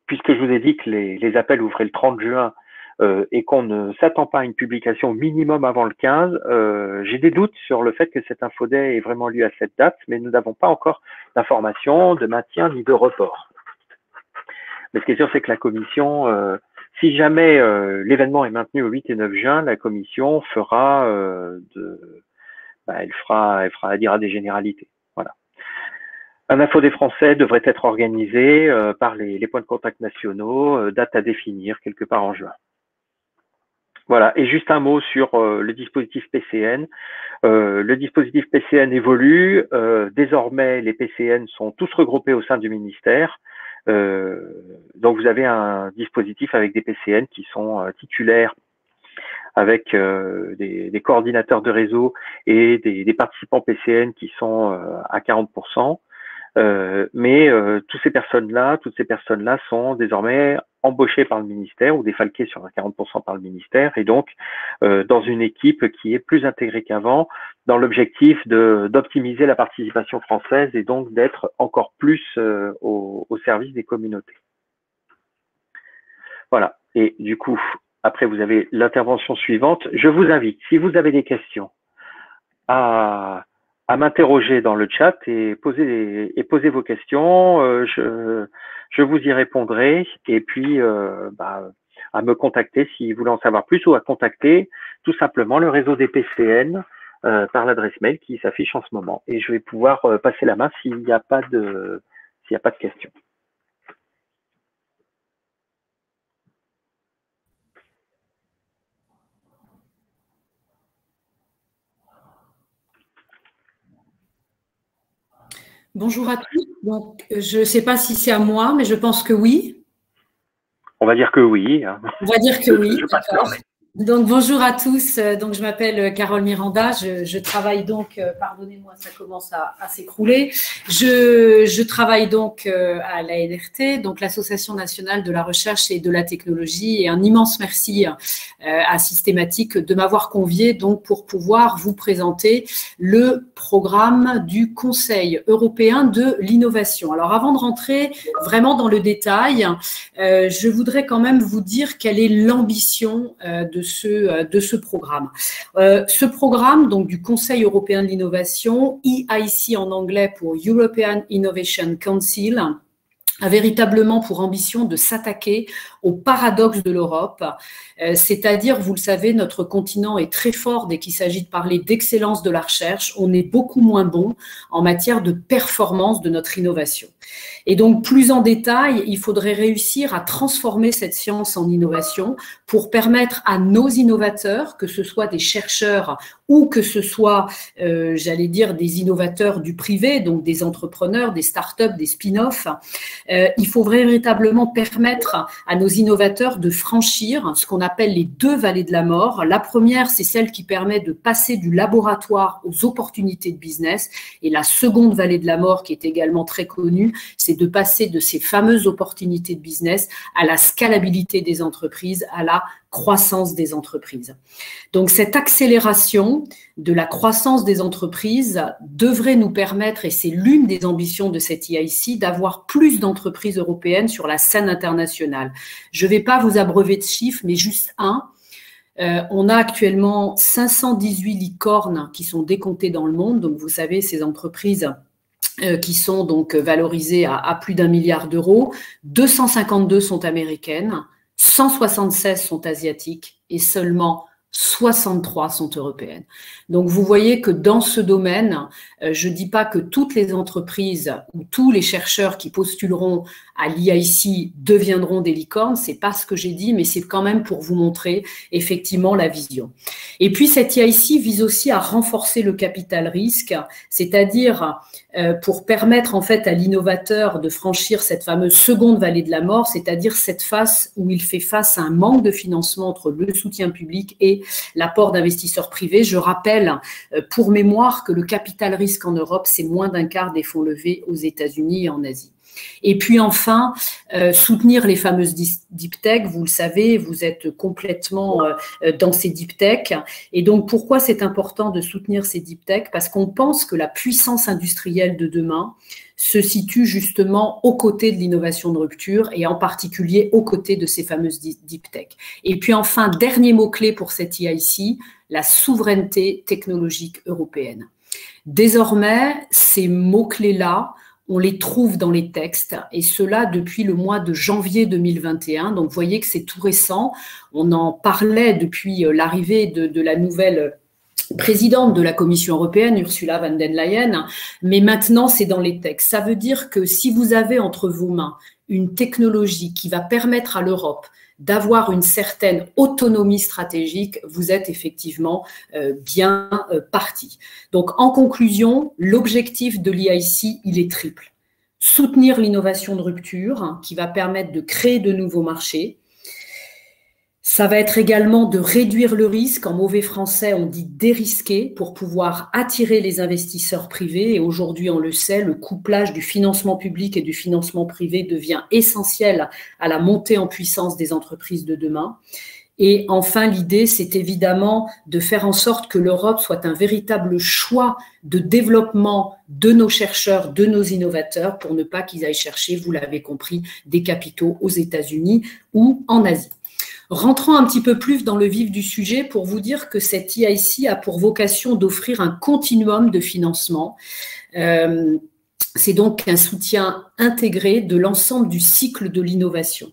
puisque je vous ai dit que les appels ouvraient le 30 juin et qu'on ne s'attend pas à une publication minimum avant le 15, j'ai des doutes sur le fait que cet infodé ait vraiment lieu à cette date, mais nous n'avons pas encore d'information de maintien ni de report. Mais ce qui est sûr, c'est que la commission, si jamais l'événement est maintenu au 8 et 9 juin, la commission fera elle dira des généralités. Voilà. Un infodé français devrait être organisé par les points de contact nationaux, date à définir quelque part en juin. Voilà, et juste un mot sur le dispositif PCN. Le dispositif PCN évolue. Désormais, les PCN sont tous regroupés au sein du ministère. Donc, vous avez un dispositif avec des PCN qui sont titulaires avec des coordinateurs de réseau et des participants PCN qui sont à 40%. Mais toutes ces personnes-là sont désormais embauchées par le ministère ou défalquées sur 40% par le ministère et donc dans une équipe qui est plus intégrée qu'avant dans l'objectif d'optimiser la participation française et donc d'être encore plus au service des communautés. Voilà. Et du coup, après vous avez l'intervention suivante. Je vous invite, si vous avez des questions, à m'interroger dans le chat et poser vos questions. Je vous y répondrai et puis à me contacter si vous voulez en savoir plus ou à contacter tout simplement le réseau des PCN par l'adresse mail qui s'affiche en ce moment. Et je vais pouvoir passer la main s'il n'y a pas de questions. Bonjour à tous. Donc, je ne sais pas si c'est à moi, mais je pense que oui. On va dire que oui. On va dire que oui, d'accord. Donc, bonjour à tous. Donc, je m'appelle Carole Miranda. Je travaille donc, pardonnez-moi, ça commence à s'écrouler. Je travaille donc à l'ANRT, donc l'Association nationale de la recherche et de la technologie. Et un immense merci à Systématique de m'avoir convié donc pour pouvoir vous présenter le programme du Conseil européen de l'innovation. Alors, avant de rentrer vraiment dans le détail, je voudrais quand même vous dire quelle est l'ambition de ce programme. Ce programme, donc du Conseil européen de l'innovation, EIC en anglais pour European Innovation Council, a véritablement pour ambition de s'attaquer au paradoxe de l'Europe, c'est-à-dire, vous le savez, notre continent est très fort dès qu'il s'agit de parler d'excellence de la recherche, on est beaucoup moins bon en matière de performance de notre innovation. Et donc, plus en détail, il faudrait réussir à transformer cette science en innovation pour permettre à nos innovateurs, que ce soit des chercheurs ou que ce soit, j'allais dire, des innovateurs du privé, donc des entrepreneurs, des startups, des spin-offs, il faut véritablement permettre à nos innovateurs de franchir ce qu'on appelle les 2 vallées de la mort. La première, c'est celle qui permet de passer du laboratoire aux opportunités de business. Et la seconde vallée de la mort, qui est également très connue, c'est de passer de ces fameuses opportunités de business à la scalabilité des entreprises, à la croissance des entreprises. Donc, cette accélération de la croissance des entreprises devrait nous permettre, et c'est l'une des ambitions de cette EIC, d'avoir plus d'entreprises européennes sur la scène internationale. Je ne vais pas vous abreuver de chiffres, mais juste un. On a actuellement 518 licornes qui sont décomptées dans le monde. Donc, vous savez, ces entreprises qui sont donc valorisées à plus d'1 milliard d'euros. 252 sont américaines, 176 sont asiatiques et seulement 63 sont européennes. Donc, vous voyez que dans ce domaine, je ne dis pas que toutes les entreprises ou tous les chercheurs qui postuleront à l'EIC deviendront des licornes. C'est pas ce que j'ai dit, mais c'est quand même pour vous montrer effectivement la vision. Et puis, cette EIC vise aussi à renforcer le capital risque, c'est-à-dire pour permettre en fait à l'innovateur de franchir cette fameuse seconde vallée de la mort, c'est-à-dire cette phase où il fait face à un manque de financement entre le soutien public et l'apport d'investisseurs privés. Je rappelle pour mémoire que le capital risque en Europe, c'est moins d'un quart des fonds levés aux États-Unis et en Asie. Et puis enfin, soutenir les fameuses deep tech. Vous le savez, vous êtes complètement dans ces deep tech. Et donc, pourquoi c'est important de soutenir ces deep tech? Parce qu'on pense que la puissance industrielle de demain se situe justement aux côtés de l'innovation de rupture et en particulier aux côtés de ces fameuses deep tech. Et puis enfin, dernier mot-clé pour cette EIC, la souveraineté technologique européenne. Désormais, ces mots-clés-là, on les trouve dans les textes, et cela depuis le mois de janvier 2021. Donc, vous voyez que c'est tout récent. On en parlait depuis l'arrivée de la nouvelle présidente de la Commission européenne, Ursula von der Leyen, mais maintenant, c'est dans les textes. Ça veut dire que si vous avez entre vos mains une technologie qui va permettre à l'Europe d'avoir une certaine autonomie stratégique, vous êtes effectivement bien parti. Donc, en conclusion, l'objectif de l'EIC, il est triple. Soutenir l'innovation de rupture qui va permettre de créer de nouveaux marchés. Ça va être également de réduire le risque. En mauvais français, on dit dérisquer pour pouvoir attirer les investisseurs privés. Et aujourd'hui, on le sait, le couplage du financement public et du financement privé devient essentiel à la montée en puissance des entreprises de demain. Et enfin, l'idée, c'est évidemment de faire en sorte que l'Europe soit un véritable choix de développement de nos chercheurs, de nos innovateurs, pour ne pas qu'ils aillent chercher, vous l'avez compris, des capitaux aux États-Unis ou en Asie. Rentrons un petit peu plus dans le vif du sujet pour vous dire que cette EIC a pour vocation d'offrir un continuum de financement. C'est donc un soutien intégré de l'ensemble du cycle de l'innovation.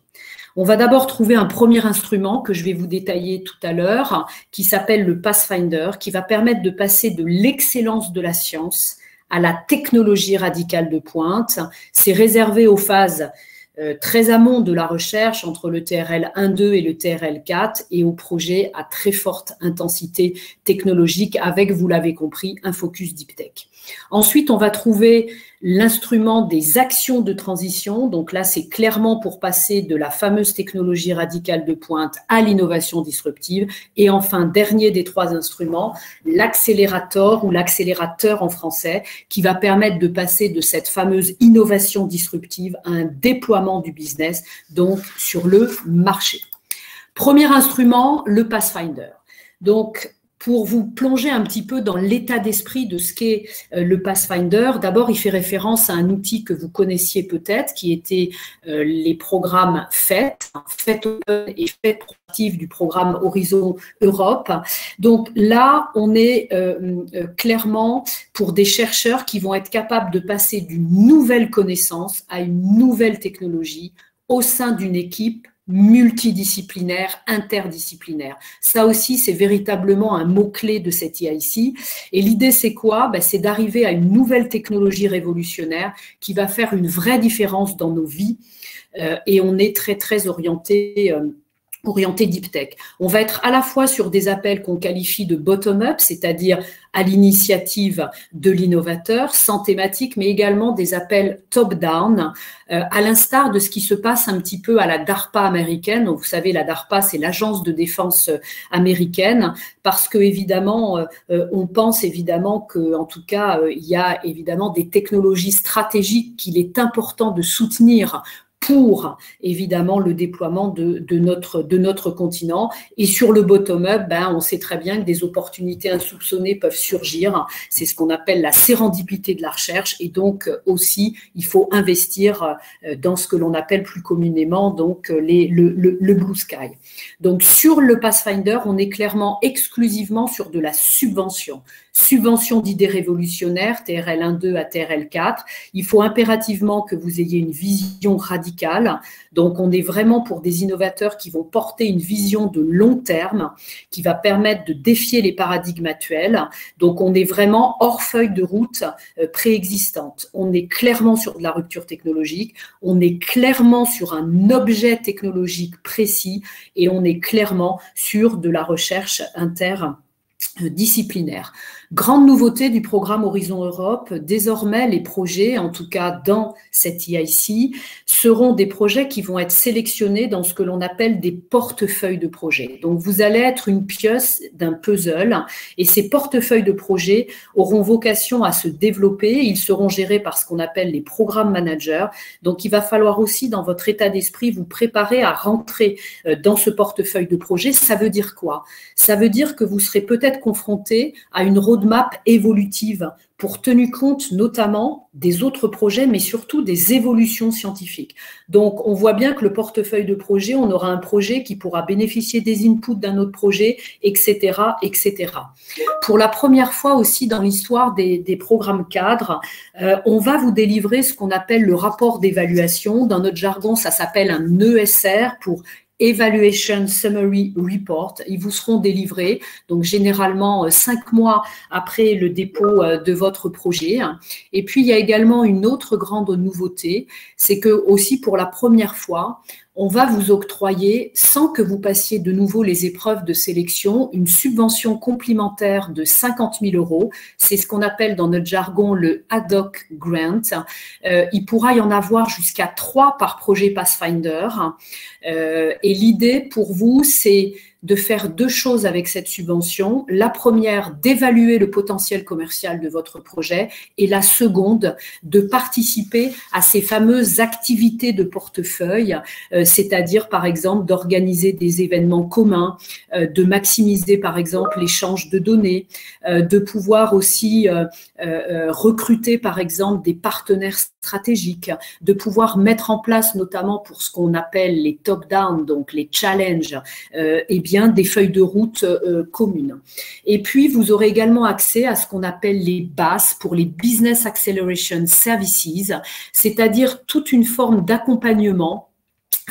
On va d'abord trouver un premier instrument que je vais vous détailler tout à l'heure, qui s'appelle le Pathfinder, qui va permettre de passer de l'excellence de la science à la technologie radicale de pointe. C'est réservé aux phases très amont de la recherche entre le TRL 1.2 et le TRL 4 et aux projets à très forte intensité technologique avec, vous l'avez compris, un focus deep tech. Ensuite, on va trouver l'instrument des actions de transition. Donc là, c'est clairement pour passer de la fameuse technologie radicale de pointe à l'innovation disruptive. Et enfin, dernier des trois instruments, l'accélérateur ou l'accélérateur en français, qui va permettre de passer de cette fameuse innovation disruptive à un déploiement du business, donc sur le marché. Premier instrument, le Pathfinder. Donc, pour vous plonger un petit peu dans l'état d'esprit de ce qu'est le Pathfinder. D'abord, il fait référence à un outil que vous connaissiez peut-être, qui était les programmes FAIT Open et FAIT Proactive du programme Horizon Europe. Donc là, on est clairement pour des chercheurs qui vont être capables de passer d'une nouvelle connaissance à une nouvelle technologie au sein d'une équipe multidisciplinaire, interdisciplinaire. Ça aussi, c'est véritablement un mot-clé de cette EIC. Et l'idée, c'est quoi? C'est d'arriver à une nouvelle technologie révolutionnaire qui va faire une vraie différence dans nos vies. Et on est très, très orienté deep tech. On va être à la fois sur des appels qu'on qualifie de bottom-up, c'est-à-dire à l'initiative de l'innovateur, sans thématique, mais également des appels top-down, à l'instar de ce qui se passe un petit peu à la DARPA américaine. Donc, vous savez, la DARPA, c'est l'agence de défense américaine, parce que évidemment, on pense évidemment que, en tout cas, il y a évidemment des technologies stratégiques qu'il est important de soutenir pour, évidemment, le déploiement de notre continent. Et sur le bottom-up, on sait très bien que des opportunités insoupçonnées peuvent surgir. C'est ce qu'on appelle la sérendipité de la recherche. Et donc, aussi, il faut investir dans ce que l'on appelle plus communément donc le blue sky. Donc, sur le Pathfinder, on est clairement exclusivement sur de la subvention. Subvention d'idées révolutionnaires, TRL 1.2 à TRL 4. Il faut impérativement que vous ayez une vision radicale. Donc, on est vraiment pour des innovateurs qui vont porter une vision de long terme, qui va permettre de défier les paradigmes actuels. Donc, on est vraiment hors feuille de route préexistante. On est clairement sur de la rupture technologique, on est clairement sur un objet technologique précis et on est clairement sur de la recherche interdisciplinaire. Grande nouveauté du programme Horizon Europe, désormais les projets, en tout cas dans cette EIC, seront des projets qui vont être sélectionnés dans ce que l'on appelle des portefeuilles de projets. Donc vous allez être une pièce d'un puzzle et ces portefeuilles de projets auront vocation à se développer. Ils seront gérés par ce qu'on appelle les programmes managers. Donc il va falloir aussi dans votre état d'esprit vous préparer à rentrer dans ce portefeuille de projets. Ça veut dire quoi? Ça veut dire que vous serez peut-être confronté à une roadmap évolutive pour tenir compte notamment des autres projets, mais surtout des évolutions scientifiques. Donc, on voit bien que le portefeuille de projet, on aura un projet qui pourra bénéficier des inputs d'un autre projet, etc., etc. Pour la première fois aussi dans l'histoire des programmes cadres, on va vous délivrer ce qu'on appelle le rapport d'évaluation. Dans notre jargon, ça s'appelle un ESR pour Evaluation Summary Report. Ils vous seront délivrés, donc généralement 5 mois après le dépôt de votre projet. Et puis, il y a également une autre grande nouveauté, c'est que aussi pour la première fois, on va vous octroyer, sans que vous passiez de nouveau les épreuves de sélection, une subvention complémentaire de 50 000 €. C'est ce qu'on appelle dans notre jargon le ad hoc grant. Il pourra y en avoir jusqu'à 3 par projet Pathfinder. Et l'idée pour vous, c'est de faire 2 choses avec cette subvention. La première, d'évaluer le potentiel commercial de votre projet et la seconde, de participer à ces fameuses activités de portefeuille, c'est-à-dire par exemple d'organiser des événements communs, de maximiser par exemple l'échange de données, de pouvoir aussi recruter par exemple des partenaires stratégiques, de pouvoir mettre en place notamment pour ce qu'on appelle les top-down, donc les challenges, et bien des feuilles de route communes. Et puis, vous aurez également accès à ce qu'on appelle les BAS pour les Business Acceleration Services, c'est-à-dire toute une forme d'accompagnement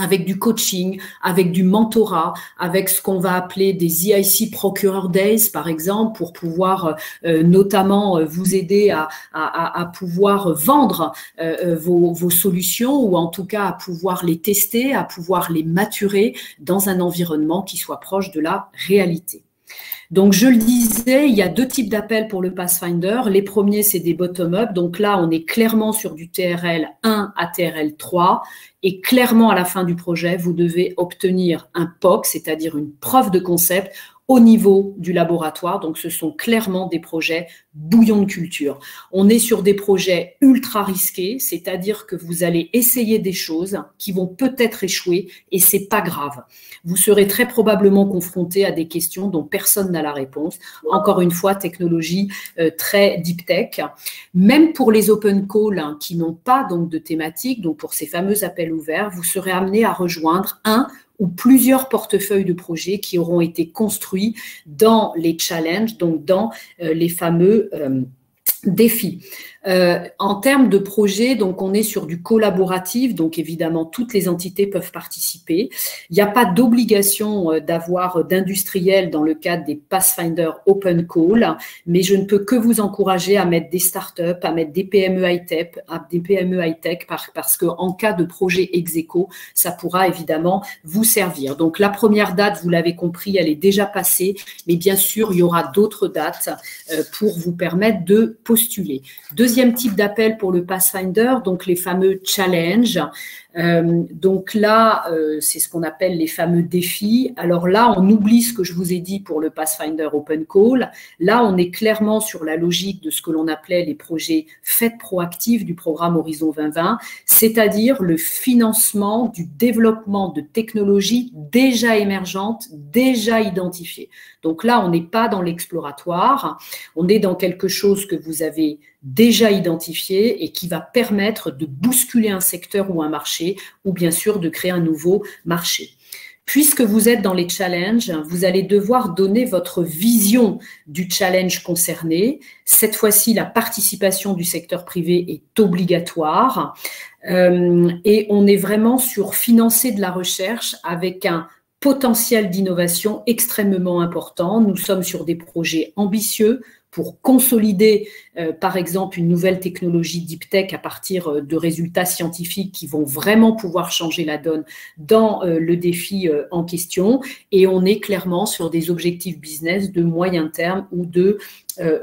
avec du coaching, avec du mentorat, avec ce qu'on va appeler des EIC Procureur Days, par exemple, pour pouvoir notamment vous aider à pouvoir vendre vos solutions ou en tout cas à pouvoir les tester, à pouvoir les maturer dans un environnement qui soit proche de la réalité. Donc, je le disais, il y a 2 types d'appels pour le Pathfinder. Les premiers, c'est des bottom-up. Donc là, on est clairement sur du TRL 1 à TRL 3. Et clairement, à la fin du projet, vous devez obtenir un POC, c'est-à-dire une preuve de concept, au niveau du laboratoire. Donc, ce sont clairement des projets bouillon de culture. On est sur des projets ultra risqués, c'est-à-dire que vous allez essayer des choses qui vont peut-être échouer et c'est pas grave. Vous serez très probablement confronté à des questions dont personne n'a la réponse. Encore une fois, technologie très deep tech. Même pour les open calls qui n'ont pas donc de thématique, donc pour ces fameux appels ouverts, vous serez amené à rejoindre un ou plusieurs portefeuilles de projets qui auront été construits dans les challenges, donc dans les fameux défis. En termes de projet, donc on est sur du collaboratif, donc évidemment toutes les entités peuvent participer. Il n'y a pas d'obligation d'avoir d'industriels dans le cadre des Pathfinder Open Call, mais je ne peux que vous encourager à mettre des startups, à mettre des PME high-tech, parce qu'en cas de projet ex-aequo, ça pourra évidemment vous servir. Donc la première date, vous l'avez compris, elle est déjà passée, mais bien sûr, il y aura d'autres dates pour vous permettre de postuler. Deuxième type d'appel pour le Pathfinder, donc les fameux challenges. Donc là, c'est ce qu'on appelle les fameux défis. Alors là, on oublie ce que je vous ai dit pour le Pathfinder Open Call. Là, on est clairement sur la logique de ce que l'on appelait les projets faits proactifs du programme Horizon 2020, c'est-à-dire le financement du développement de technologies déjà émergentes, déjà identifiées. Donc là, on n'est pas dans l'exploratoire, on est dans quelque chose que vous avez déjà identifié et qui va permettre de bousculer un secteur ou un marché ou bien sûr de créer un nouveau marché. Puisque vous êtes dans les challenges, vous allez devoir donner votre vision du challenge concerné. Cette fois-ci, la participation du secteur privé est obligatoire et on est vraiment sur financer de la recherche avec un potentiel d'innovation extrêmement important. Nous sommes sur des projets ambitieux pour consolider, par exemple, une nouvelle technologie deep tech à partir de résultats scientifiques qui vont vraiment pouvoir changer la donne dans le défi en question. Et on est clairement sur des objectifs business de moyen terme ou de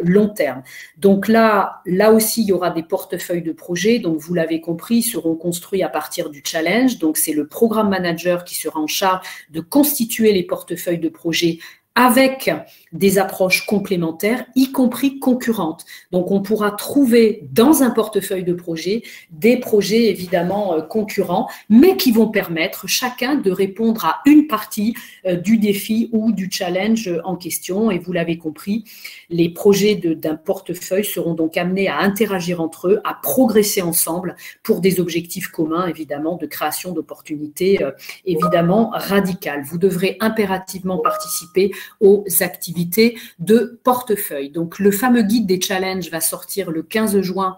long terme. Donc là aussi, il y aura des portefeuilles de projets. Donc, vous l'avez compris, seront construits à partir du challenge. Donc, c'est le programme manager qui sera en charge de constituer les portefeuilles de projets avec des approches complémentaires, y compris concurrentes. Donc, on pourra trouver dans un portefeuille de projets des projets évidemment concurrents, mais qui vont permettre chacun de répondre à une partie du défi ou du challenge en question. Et vous l'avez compris, les projets d'un portefeuille seront donc amenés à interagir entre eux, à progresser ensemble pour des objectifs communs, évidemment, de création d'opportunités évidemment radicales. Vous devrez impérativement participer aux activités de portefeuille. Donc, le fameux guide des challenges va sortir le 15 juin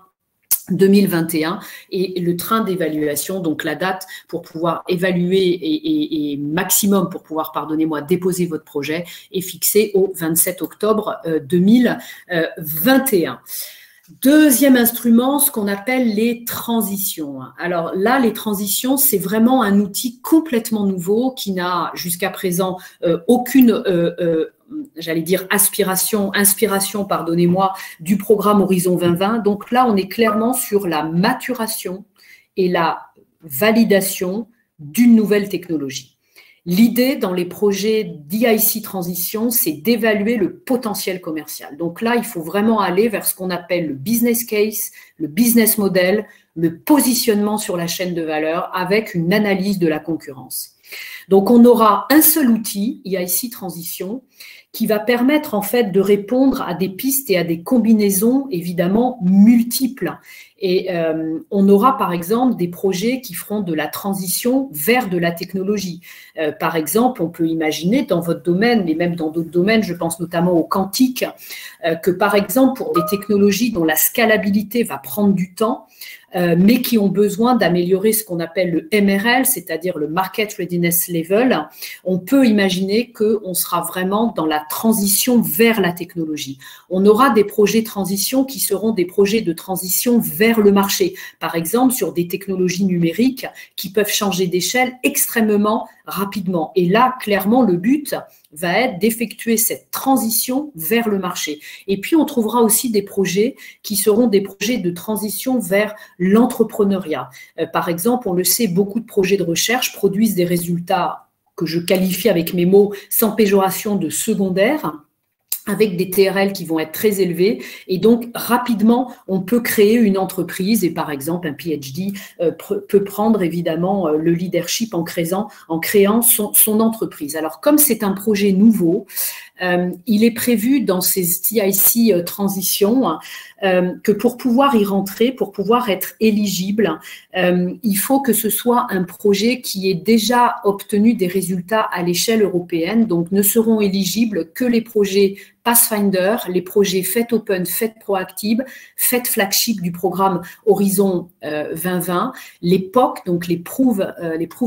2021 et le train d'évaluation, donc la date pour pouvoir évaluer et maximum pour pouvoir, pardonnez-moi, déposer votre projet est fixé au 27 octobre 2021. Deuxième instrument, ce qu'on appelle les transitions. Alors là, les transitions, c'est vraiment un outil complètement nouveau qui n'a jusqu'à présent aucune, j'allais dire, inspiration, pardonnez-moi, du programme Horizon 2020. Donc là, on est clairement sur la maturation et la validation d'une nouvelle technologie. L'idée dans les projets d'EIC Transition, c'est d'évaluer le potentiel commercial. Donc là, il faut vraiment aller vers ce qu'on appelle le business case, le business model, le positionnement sur la chaîne de valeur avec une analyse de la concurrence. Donc, on aura un seul outil, EIC Transition, qui va permettre en fait de répondre à des pistes et à des combinaisons évidemment multiples. Et on aura par exemple des projets qui feront de la transition vers de la technologie. Par exemple, on peut imaginer dans votre domaine, mais même dans d'autres domaines, je pense notamment au quantique, que par exemple pour des technologies dont la scalabilité va prendre du temps, mais qui ont besoin d'améliorer ce qu'on appelle le MRL, c'est-à-dire le Market Readiness Level, on peut imaginer qu'on sera vraiment dans la transition vers la technologie. On aura des projets de transition qui seront des projets de transition vers le marché, par exemple sur des technologies numériques qui peuvent changer d'échelle extrêmement rapidement. Et là, clairement, le but va être d'effectuer cette transition vers le marché. Et puis, on trouvera aussi des projets qui seront des projets de transition vers l'entrepreneuriat. Par exemple, on le sait, beaucoup de projets de recherche produisent des résultats que je qualifie avec mes mots sans péjoration de secondaire, avec des TRL qui vont être très élevés. Et donc, rapidement, on peut créer une entreprise et par exemple, un PhD peut prendre évidemment le leadership en créant son entreprise. Alors, comme c'est un projet nouveau, il est prévu dans ces TIC transitions que pour pouvoir y rentrer, pour pouvoir être éligible, il faut que ce soit un projet qui ait déjà obtenu des résultats à l'échelle européenne. Donc, ne seront éligibles que les projets Pathfinder, les projets FET Open, FET Proactive, FET Flagship du programme Horizon 2020, les POC, donc les Proof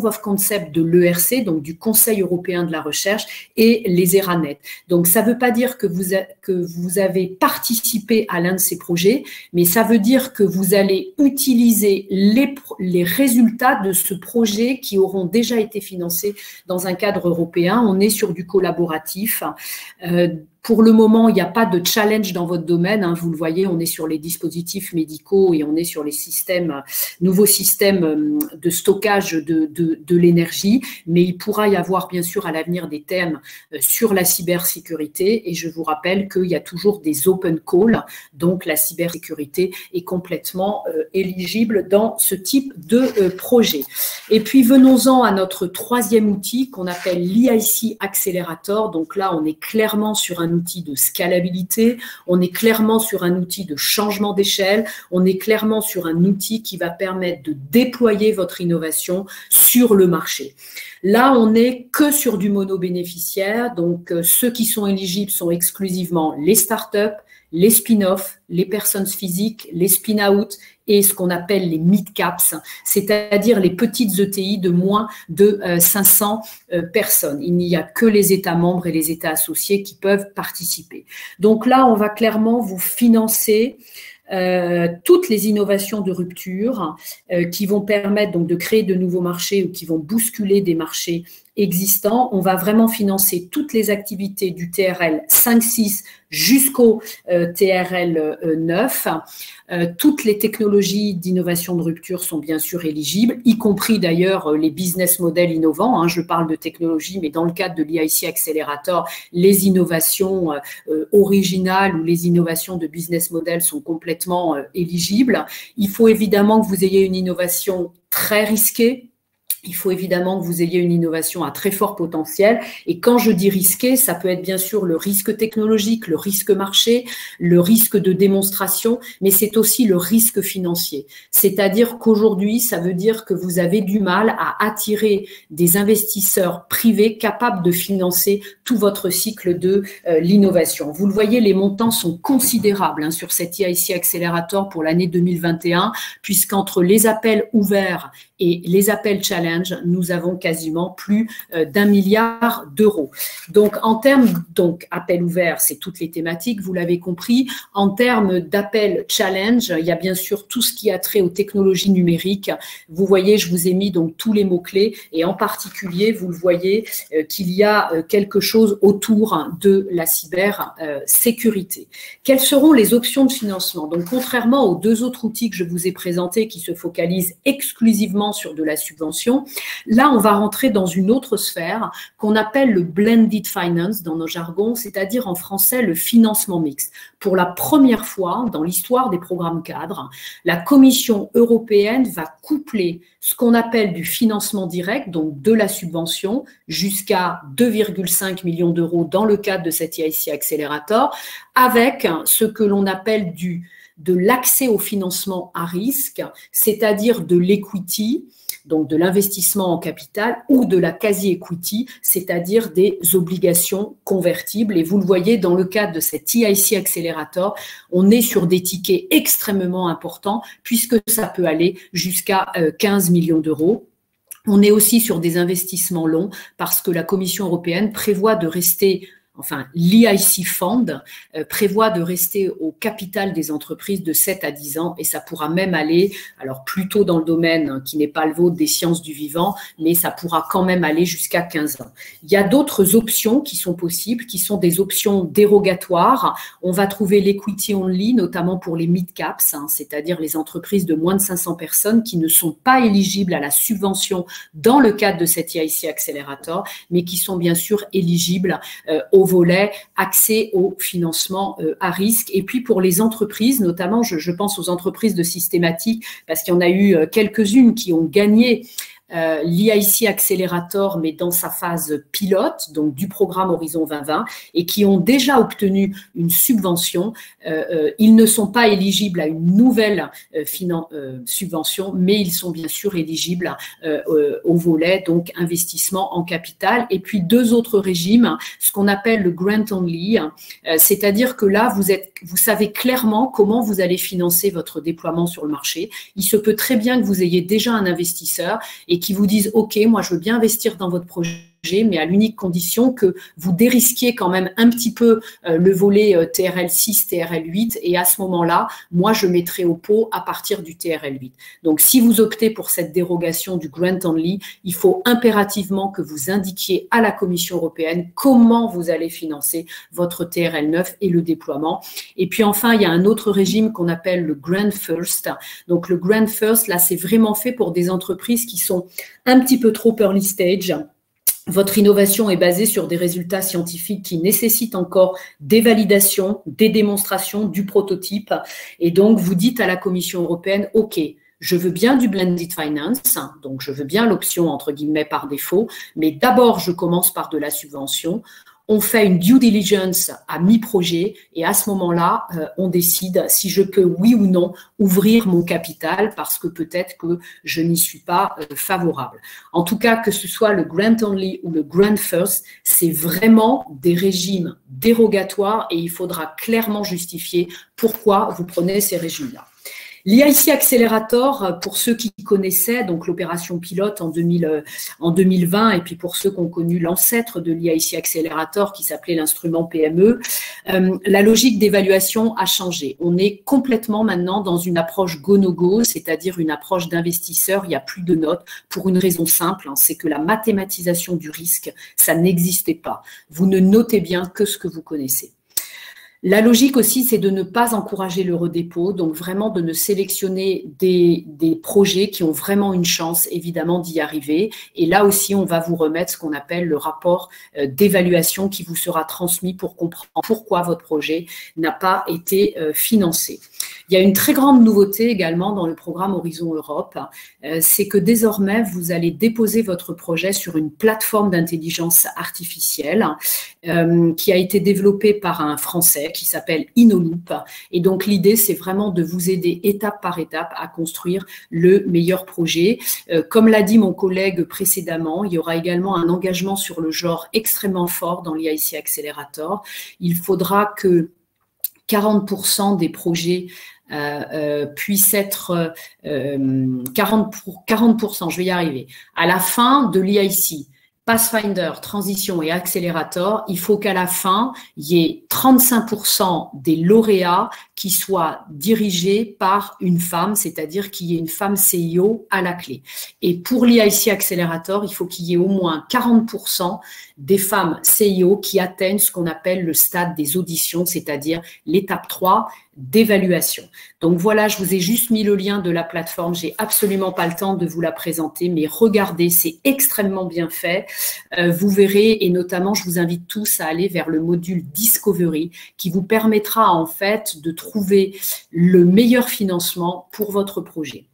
of Concept de l'ERC, donc du Conseil européen de la recherche, et les ERANET. Donc, ça ne veut pas dire que vous avez participé à l'un de ces projets, mais ça veut dire que vous allez utiliser les résultats de ce projet qui auront déjà été financés dans un cadre européen. On est sur du collaboratif. Pour le moment, il n'y a pas de challenge dans votre domaine. Hein, vous le voyez, on est sur les dispositifs médicaux et on est sur les nouveaux systèmes de stockage de l'énergie. Mais il pourra y avoir, bien sûr, à l'avenir des thèmes sur la cybersécurité. Et je vous rappelle qu'il y a toujours des open calls. Donc, la cybersécurité est complètement éligible dans ce type de projet. Et puis, venons-en à notre troisième outil qu'on appelle l'EIC Accelerator. Donc là, on est clairement sur un outil de scalabilité, on est clairement sur un outil de changement d'échelle, on est clairement sur un outil qui va permettre de déployer votre innovation sur le marché. Là, on n'est que sur du monobénéficiaire, donc ceux qui sont éligibles sont exclusivement les startups, les spin-offs, les personnes physiques, les spin-out et ce qu'on appelle les mid-caps, c'est-à-dire les petites ETI de moins de 500 personnes. Il n'y a que les États membres et les États associés qui peuvent participer. Donc là, on va clairement vous financer toutes les innovations de rupture qui vont permettre donc de créer de nouveaux marchés ou qui vont bousculer des marchés existants. On va vraiment financer toutes les activités du TRL 5-6 jusqu'au TRL 9. Toutes les technologies d'innovation de rupture sont bien sûr éligibles, y compris d'ailleurs les business models innovants. Hein, je parle de technologie, mais dans le cadre de l'EIC Accelerator, les innovations originales ou les innovations de business model sont complètement éligibles. Il faut évidemment que vous ayez une innovation très risquée. Il faut évidemment que vous ayez une innovation à très fort potentiel. Et quand je dis risqué, ça peut être bien sûr le risque technologique, le risque marché, le risque de démonstration, mais c'est aussi le risque financier. C'est-à-dire qu'aujourd'hui, ça veut dire que vous avez du mal à attirer des investisseurs privés capables de financer tout votre cycle de l'innovation. Vous le voyez, les montants sont considérables hein, sur cet EIC Accelerator pour l'année 2021, puisqu'entre les appels ouverts et les appels challenge, nous avons quasiment plus d'1 milliard d'euros. Donc, en termes appels ouverts, c'est toutes les thématiques, vous l'avez compris. En termes d'appels challenge, il y a bien sûr tout ce qui a trait aux technologies numériques. Vous voyez, je vous ai mis donc tous les mots-clés et en particulier, vous le voyez, qu'il y a quelque chose autour de la cybersécurité. Quelles seront les options de financement? Donc, contrairement aux deux autres outils que je vous ai présentés qui se focalisent exclusivement sur de la subvention, là, on va rentrer dans une autre sphère qu'on appelle le blended finance dans nos jargons, c'est-à-dire en français le financement mixte. Pour la première fois dans l'histoire des programmes cadres, la Commission européenne va coupler ce qu'on appelle du financement direct, donc de la subvention, jusqu'à 2,5 millions d'euros dans le cadre de cet EIC Accelerator, avec ce que l'on appelle de l'accès au financement à risque, c'est-à-dire de l'equity, donc de l'investissement en capital, ou de la quasi-equity, c'est-à-dire des obligations convertibles. Et vous le voyez, dans le cadre de cet EIC Accelerator, on est sur des tickets extrêmement importants, puisque ça peut aller jusqu'à 15 millions d'euros. On est aussi sur des investissements longs, parce que la Commission européenne prévoit de rester enfin l'EIC Fund, prévoit de rester au capital des entreprises de 7 à 10 ans et ça pourra même aller, alors plutôt dans le domaine qui n'est pas le vôtre des sciences du vivant, mais ça pourra quand même aller jusqu'à 15 ans. Il y a d'autres options qui sont possibles, qui sont des options dérogatoires. On va trouver l'equity only, notamment pour les mid-caps, c'est-à-dire les entreprises de moins de 500 personnes qui ne sont pas éligibles à la subvention dans le cadre de cet EIC Accelerator, mais qui sont bien sûr éligibles au volet accès au financement à risque. Et puis pour les entreprises, notamment je pense aux entreprises de systématique, parce qu'il y en a eu quelques-unes qui ont gagné l'EIC Accelerator, mais dans sa phase pilote, donc du programme Horizon 2020, et qui ont déjà obtenu une subvention. Ils ne sont pas éligibles à une nouvelle subvention, mais ils sont bien sûr éligibles au volet, donc investissement en capital. Et puis deux autres régimes, ce qu'on appelle le grant only, c'est-à-dire que là, vous savez clairement comment vous allez financer votre déploiement sur le marché. Il se peut très bien que vous ayez déjà un investisseur et qui vous disent « Ok, moi, je veux bien investir dans votre projet, mais à l'unique condition que vous dérisquiez quand même un petit peu le volet TRL6, TRL8, et à ce moment-là, moi, je mettrai au pot à partir du TRL8. Donc, si vous optez pour cette dérogation du grant only, il faut impérativement que vous indiquiez à la Commission européenne comment vous allez financer votre TRL9 et le déploiement. Et puis enfin, il y a un autre régime qu'on appelle le Grant First. Donc, le Grant First, là, c'est vraiment fait pour des entreprises qui sont un petit peu trop early stage. Votre innovation est basée sur des résultats scientifiques qui nécessitent encore des validations, des démonstrations, du prototype. Et donc, vous dites à la Commission européenne, OK, je veux bien du blended finance, donc je veux bien l'option entre guillemets par défaut, mais d'abord, je commence par de la subvention. On fait une due diligence à mi-projet et à ce moment-là, on décide si je peux, oui ou non, ouvrir mon capital parce que peut-être que je n'y suis pas favorable. En tout cas, que ce soit le grant only ou le grant first, c'est vraiment des régimes dérogatoires et il faudra clairement justifier pourquoi vous prenez ces régimes-là. L'EIC Accelerator, pour ceux qui connaissaient donc l'opération pilote en 2020 et puis pour ceux qui ont connu l'ancêtre de l'EIC Accelerator qui s'appelait l'instrument PME, la logique d'évaluation a changé. On est complètement maintenant dans une approche go-no-go, c'est-à-dire une approche d'investisseur, il n'y a plus de notes pour une raison simple, c'est que la mathématisation du risque, ça n'existait pas. Vous ne notez bien que ce que vous connaissez. La logique aussi, c'est de ne pas encourager le redépôt, donc vraiment de ne sélectionner des projets qui ont vraiment une chance, évidemment, d'y arriver. Et là aussi, on va vous remettre ce qu'on appelle le rapport d'évaluation qui vous sera transmis pour comprendre pourquoi votre projet n'a pas été financé. Il y a une très grande nouveauté également dans le programme Horizon Europe, c'est que désormais, vous allez déposer votre projet sur une plateforme d'intelligence artificielle qui a été développée par un Français qui s'appelle InnoLoop. Et donc, l'idée, c'est vraiment de vous aider étape par étape à construire le meilleur projet. Comme l'a dit mon collègue précédemment, il y aura également un engagement sur le genre extrêmement fort dans l'EIC Accelerator. Il faudra que 40% des projets puissent être 40%, je vais y arriver. À la fin de l'EIC, Pathfinder, Transition et Accelerator, il faut qu'à la fin, il y ait 35% des lauréats qui soient dirigés par une femme, c'est-à-dire qu'il y ait une femme CIO à la clé. Et pour l'EIC Accelerator, il faut qu'il y ait au moins 40% des femmes CIO qui atteignent ce qu'on appelle le stade des auditions, c'est-à-dire l'étape 3 d'évaluation. Donc voilà, je vous ai juste mis le lien de la plateforme. J'ai absolument pas le temps de vous la présenter, mais regardez, c'est extrêmement bien fait. Vous verrez, et notamment, je vous invite tous à aller vers le module Discovery qui vous permettra en fait de trouver le meilleur financement pour votre projet.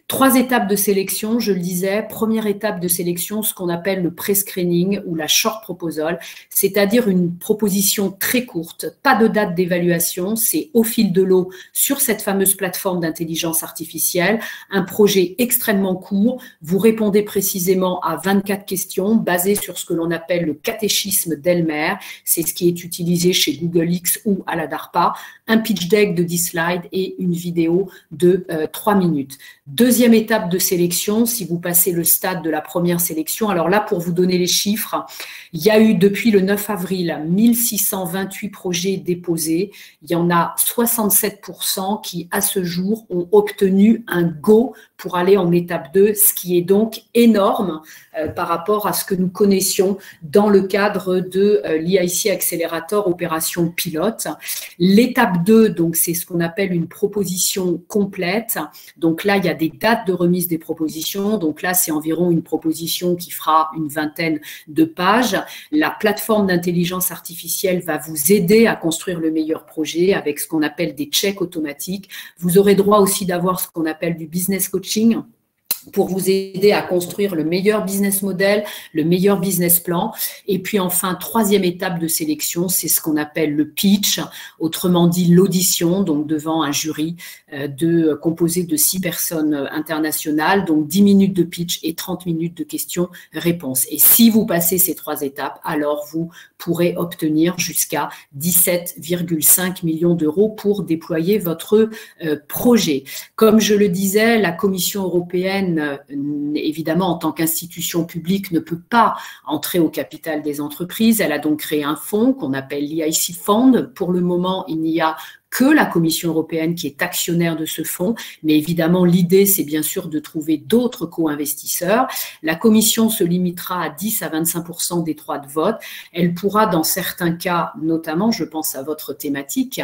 3 étapes de sélection, je le disais. Première étape de sélection, ce qu'on appelle le pré-screening ou la short proposal, c'est-à-dire une proposition très courte, pas de date d'évaluation, c'est au fil de l'eau sur cette fameuse plateforme d'intelligence artificielle, un projet extrêmement court. Vous répondez précisément à 24 questions basées sur ce que l'on appelle le catéchisme d'Elmer, c'est ce qui est utilisé chez Google X ou à la DARPA, un pitch deck de 10 slides et une vidéo de 3 minutes. Deuxième deuxième étape de sélection, si vous passez le stade de la première sélection, alors là, pour vous donner les chiffres, il y a eu depuis le 9 avril 1628 projets déposés. Il y en a 67% qui, à ce jour, ont obtenu un go pour aller en étape 2, ce qui est donc énorme par rapport à ce que nous connaissions dans le cadre de l'EIC Accelerator Opération Pilote. L'étape 2, donc c'est ce qu'on appelle une proposition complète. Donc là, il y a des dates de remise des propositions. Donc là, c'est environ une proposition qui fera une vingtaine de pages. La plateforme d'intelligence artificielle va vous aider à construire le meilleur projet avec ce qu'on appelle des checks automatiques. Vous aurez droit aussi d'avoir ce qu'on appelle du business coaching pour vous aider à construire le meilleur business model, le meilleur business plan. Et puis enfin, troisième étape de sélection, c'est ce qu'on appelle le pitch, autrement dit l'audition, donc devant un jury composé de 6 personnes internationales, donc 10 minutes de pitch et 30 minutes de questions-réponses. Et si vous passez ces 3 étapes, alors vous pourrez obtenir jusqu'à 17,5 millions d'euros pour déployer votre projet. Comme je le disais, la Commission européenne, évidemment, en tant qu'institution publique, ne peut pas entrer au capital des entreprises. Elle a donc créé un fonds qu'on appelle l'EIC Fund. Pour le moment, il n'y a que la Commission européenne qui est actionnaire de ce fonds. Mais évidemment, l'idée, c'est bien sûr de trouver d'autres co-investisseurs. La Commission se limitera à 10 à 25% des droits de vote. Elle pourra, dans certains cas, notamment, je pense à votre thématique,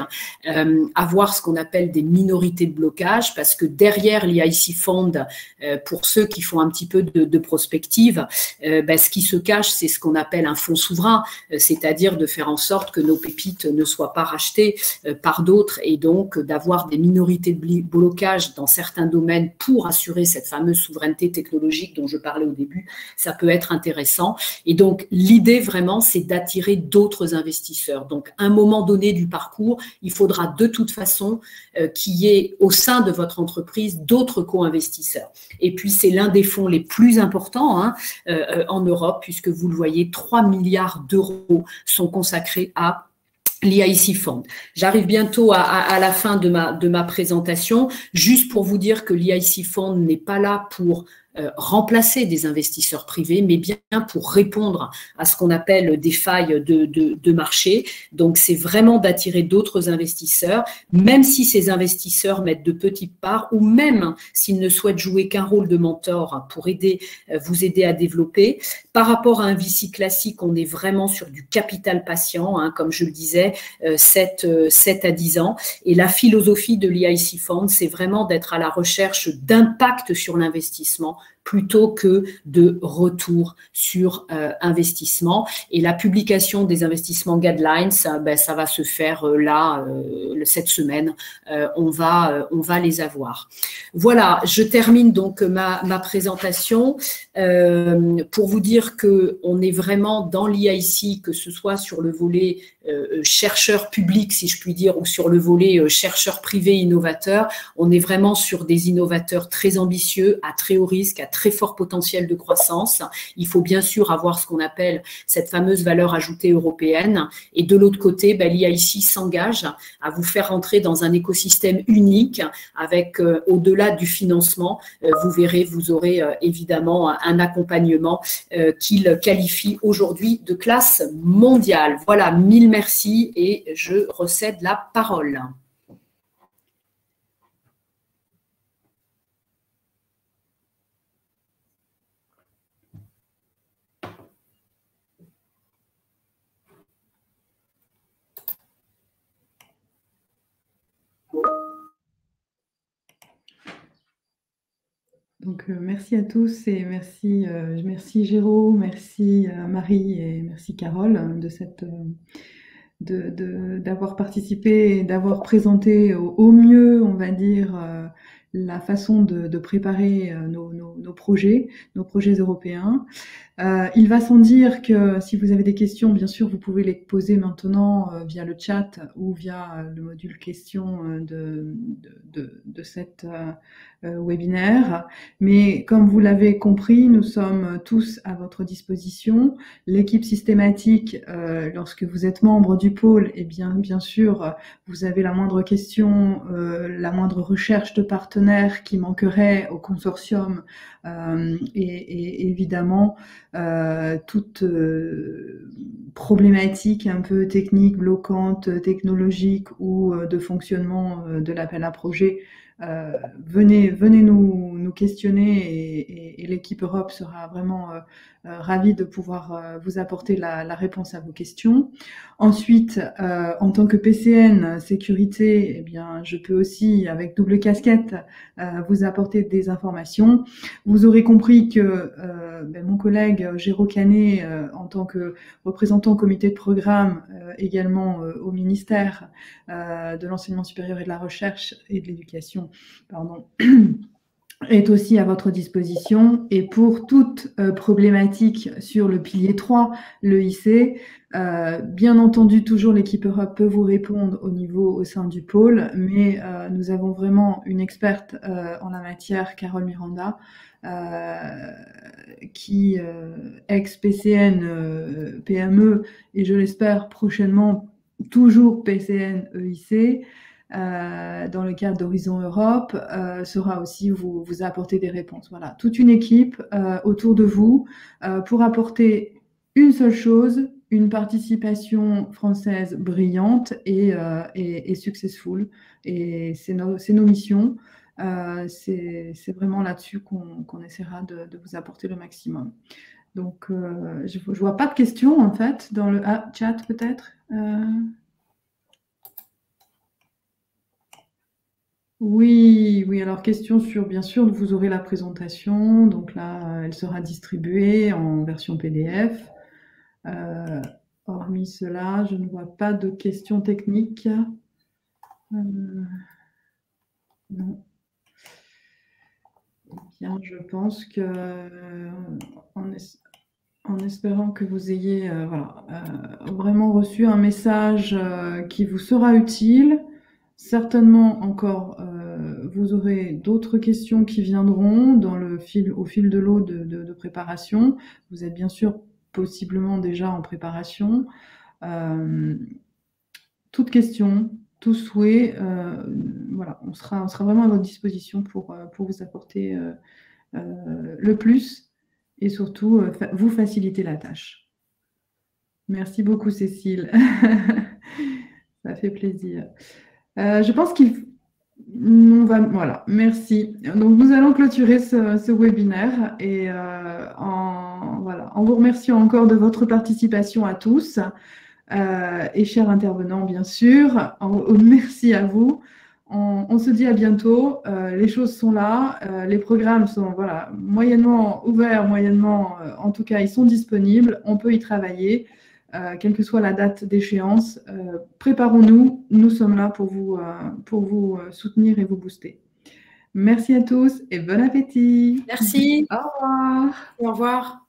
avoir ce qu'on appelle des minorités de blocage, parce que derrière l'EIC Fund, pour ceux qui font un petit peu de prospective, ce qui se cache, c'est ce qu'on appelle un fonds souverain, c'est-à-dire de faire en sorte que nos pépites ne soient pas rachetées par d'autres, et donc d'avoir des minorités de blocage dans certains domaines pour assurer cette fameuse souveraineté technologique dont je parlais au début, ça peut être intéressant. Et donc, l'idée vraiment, c'est d'attirer d'autres investisseurs. Donc, à un moment donné du parcours, il faudra de toute façon qu'il y ait au sein de votre entreprise d'autres co-investisseurs. Et puis, c'est l'un des fonds les plus importants en Europe, puisque vous le voyez, 3 milliards d'euros sont consacrés à l'EIC Fund. J'arrive bientôt à la fin de ma présentation, juste pour vous dire que l'EIC Fund n'est pas là pour remplacer des investisseurs privés, mais bien pour répondre à ce qu'on appelle des failles de marché. Donc, c'est vraiment d'attirer d'autres investisseurs, même si ces investisseurs mettent de petites parts ou même s'ils ne souhaitent jouer qu'un rôle de mentor pour vous aider à développer. Par rapport à un VC classique, on est vraiment sur du capital patient, comme je le disais, 7 à 10 ans. Et la philosophie de l'EIC Fund, c'est vraiment d'être à la recherche d'impact sur l'investissement plutôt que de retour sur investissement. Et la publication des investissements guidelines, ça va se faire cette semaine. On va les avoir. Voilà, je termine donc ma présentation pour vous dire qu'on est vraiment dans l'EIC, que ce soit sur le volet chercheur public, si je puis dire, ou sur le volet chercheur privé innovateur. On est vraiment sur des innovateurs très ambitieux, à très haut risque, à très fort potentiel de croissance. Il faut bien sûr avoir ce qu'on appelle cette fameuse valeur ajoutée européenne. Et de l'autre côté, l'EIC s'engage à vous faire rentrer dans un écosystème unique avec, au-delà du financement, vous verrez, vous aurez évidemment un accompagnement qu'il qualifie aujourd'hui de classe mondiale. Voilà, 1000 merci et je recède la parole. Donc, merci à tous et merci Géraud, merci Marie et merci Carole d'avoir participé et d'avoir présenté au mieux, on va dire, la façon de préparer nos projets européens. Il va sans dire que si vous avez des questions, bien sûr, vous pouvez les poser maintenant via le chat ou via le module questions de cette webinaire. Mais comme vous l'avez compris, nous sommes tous à votre disposition. L'équipe systématique, lorsque vous êtes membre du pôle, eh bien sûr, vous avez la moindre question, la moindre recherche de partenaires qui manquerait au consortium et évidemment toute problématique un peu technique, bloquante, technologique ou de fonctionnement de l'appel à projet, venez nous questionner et l'équipe Europe sera vraiment ravie de pouvoir vous apporter la réponse à vos questions. Ensuite, en tant que PCN sécurité, eh bien, je peux aussi, avec double casquette, vous apporter des informations. Vous aurez compris que mon collègue Géraud Canet, en tant que représentant au comité de programme, également au ministère de l'enseignement supérieur et de la recherche et de l'éducation, pardon, est aussi à votre disposition. Et pour toute problématique sur le pilier 3, le IC, bien entendu, toujours l'équipe Europe peut vous répondre au sein du pôle, mais nous avons vraiment une experte en la matière, Carole Miranda, qui ex-PCN PME et je l'espère prochainement toujours PCN EIC, dans le cadre d'Horizon Europe, sera aussi vous apporter des réponses. Voilà, toute une équipe autour de vous pour apporter une seule chose, une participation française brillante et successful. Et c'est nos missions. C'est vraiment là-dessus qu'on essaiera de vous apporter le maximum. Donc, je ne vois pas de questions, en fait, dans le chat, peut-être. Oui, alors question sur, bien sûr, vous aurez la présentation, donc là, elle sera distribuée en version PDF. Hormis cela, je ne vois pas de questions techniques. Non. Eh bien, je pense que, en espérant que vous ayez vraiment reçu un message qui vous sera utile, certainement encore, vous aurez d'autres questions qui viendront au fil de l'eau de préparation. Vous êtes bien sûr possiblement déjà en préparation. Toute question, tout souhait, on sera vraiment à votre disposition pour vous apporter le plus et surtout vous faciliter la tâche. Merci beaucoup, Cécile. Ça fait plaisir. Je pense voilà, merci. Donc, nous allons clôturer ce webinaire et en vous remerciant encore de votre participation à tous et chers intervenants, bien sûr. Merci à vous. On se dit à bientôt. Les choses sont là. Les programmes sont moyennement ouverts, en tout cas, ils sont disponibles. On peut y travailler. Quelle que soit la date d'échéance, préparons-nous. Nous sommes là pour vous soutenir et vous booster. Merci à tous et bon appétit. Merci. Au revoir. Au revoir.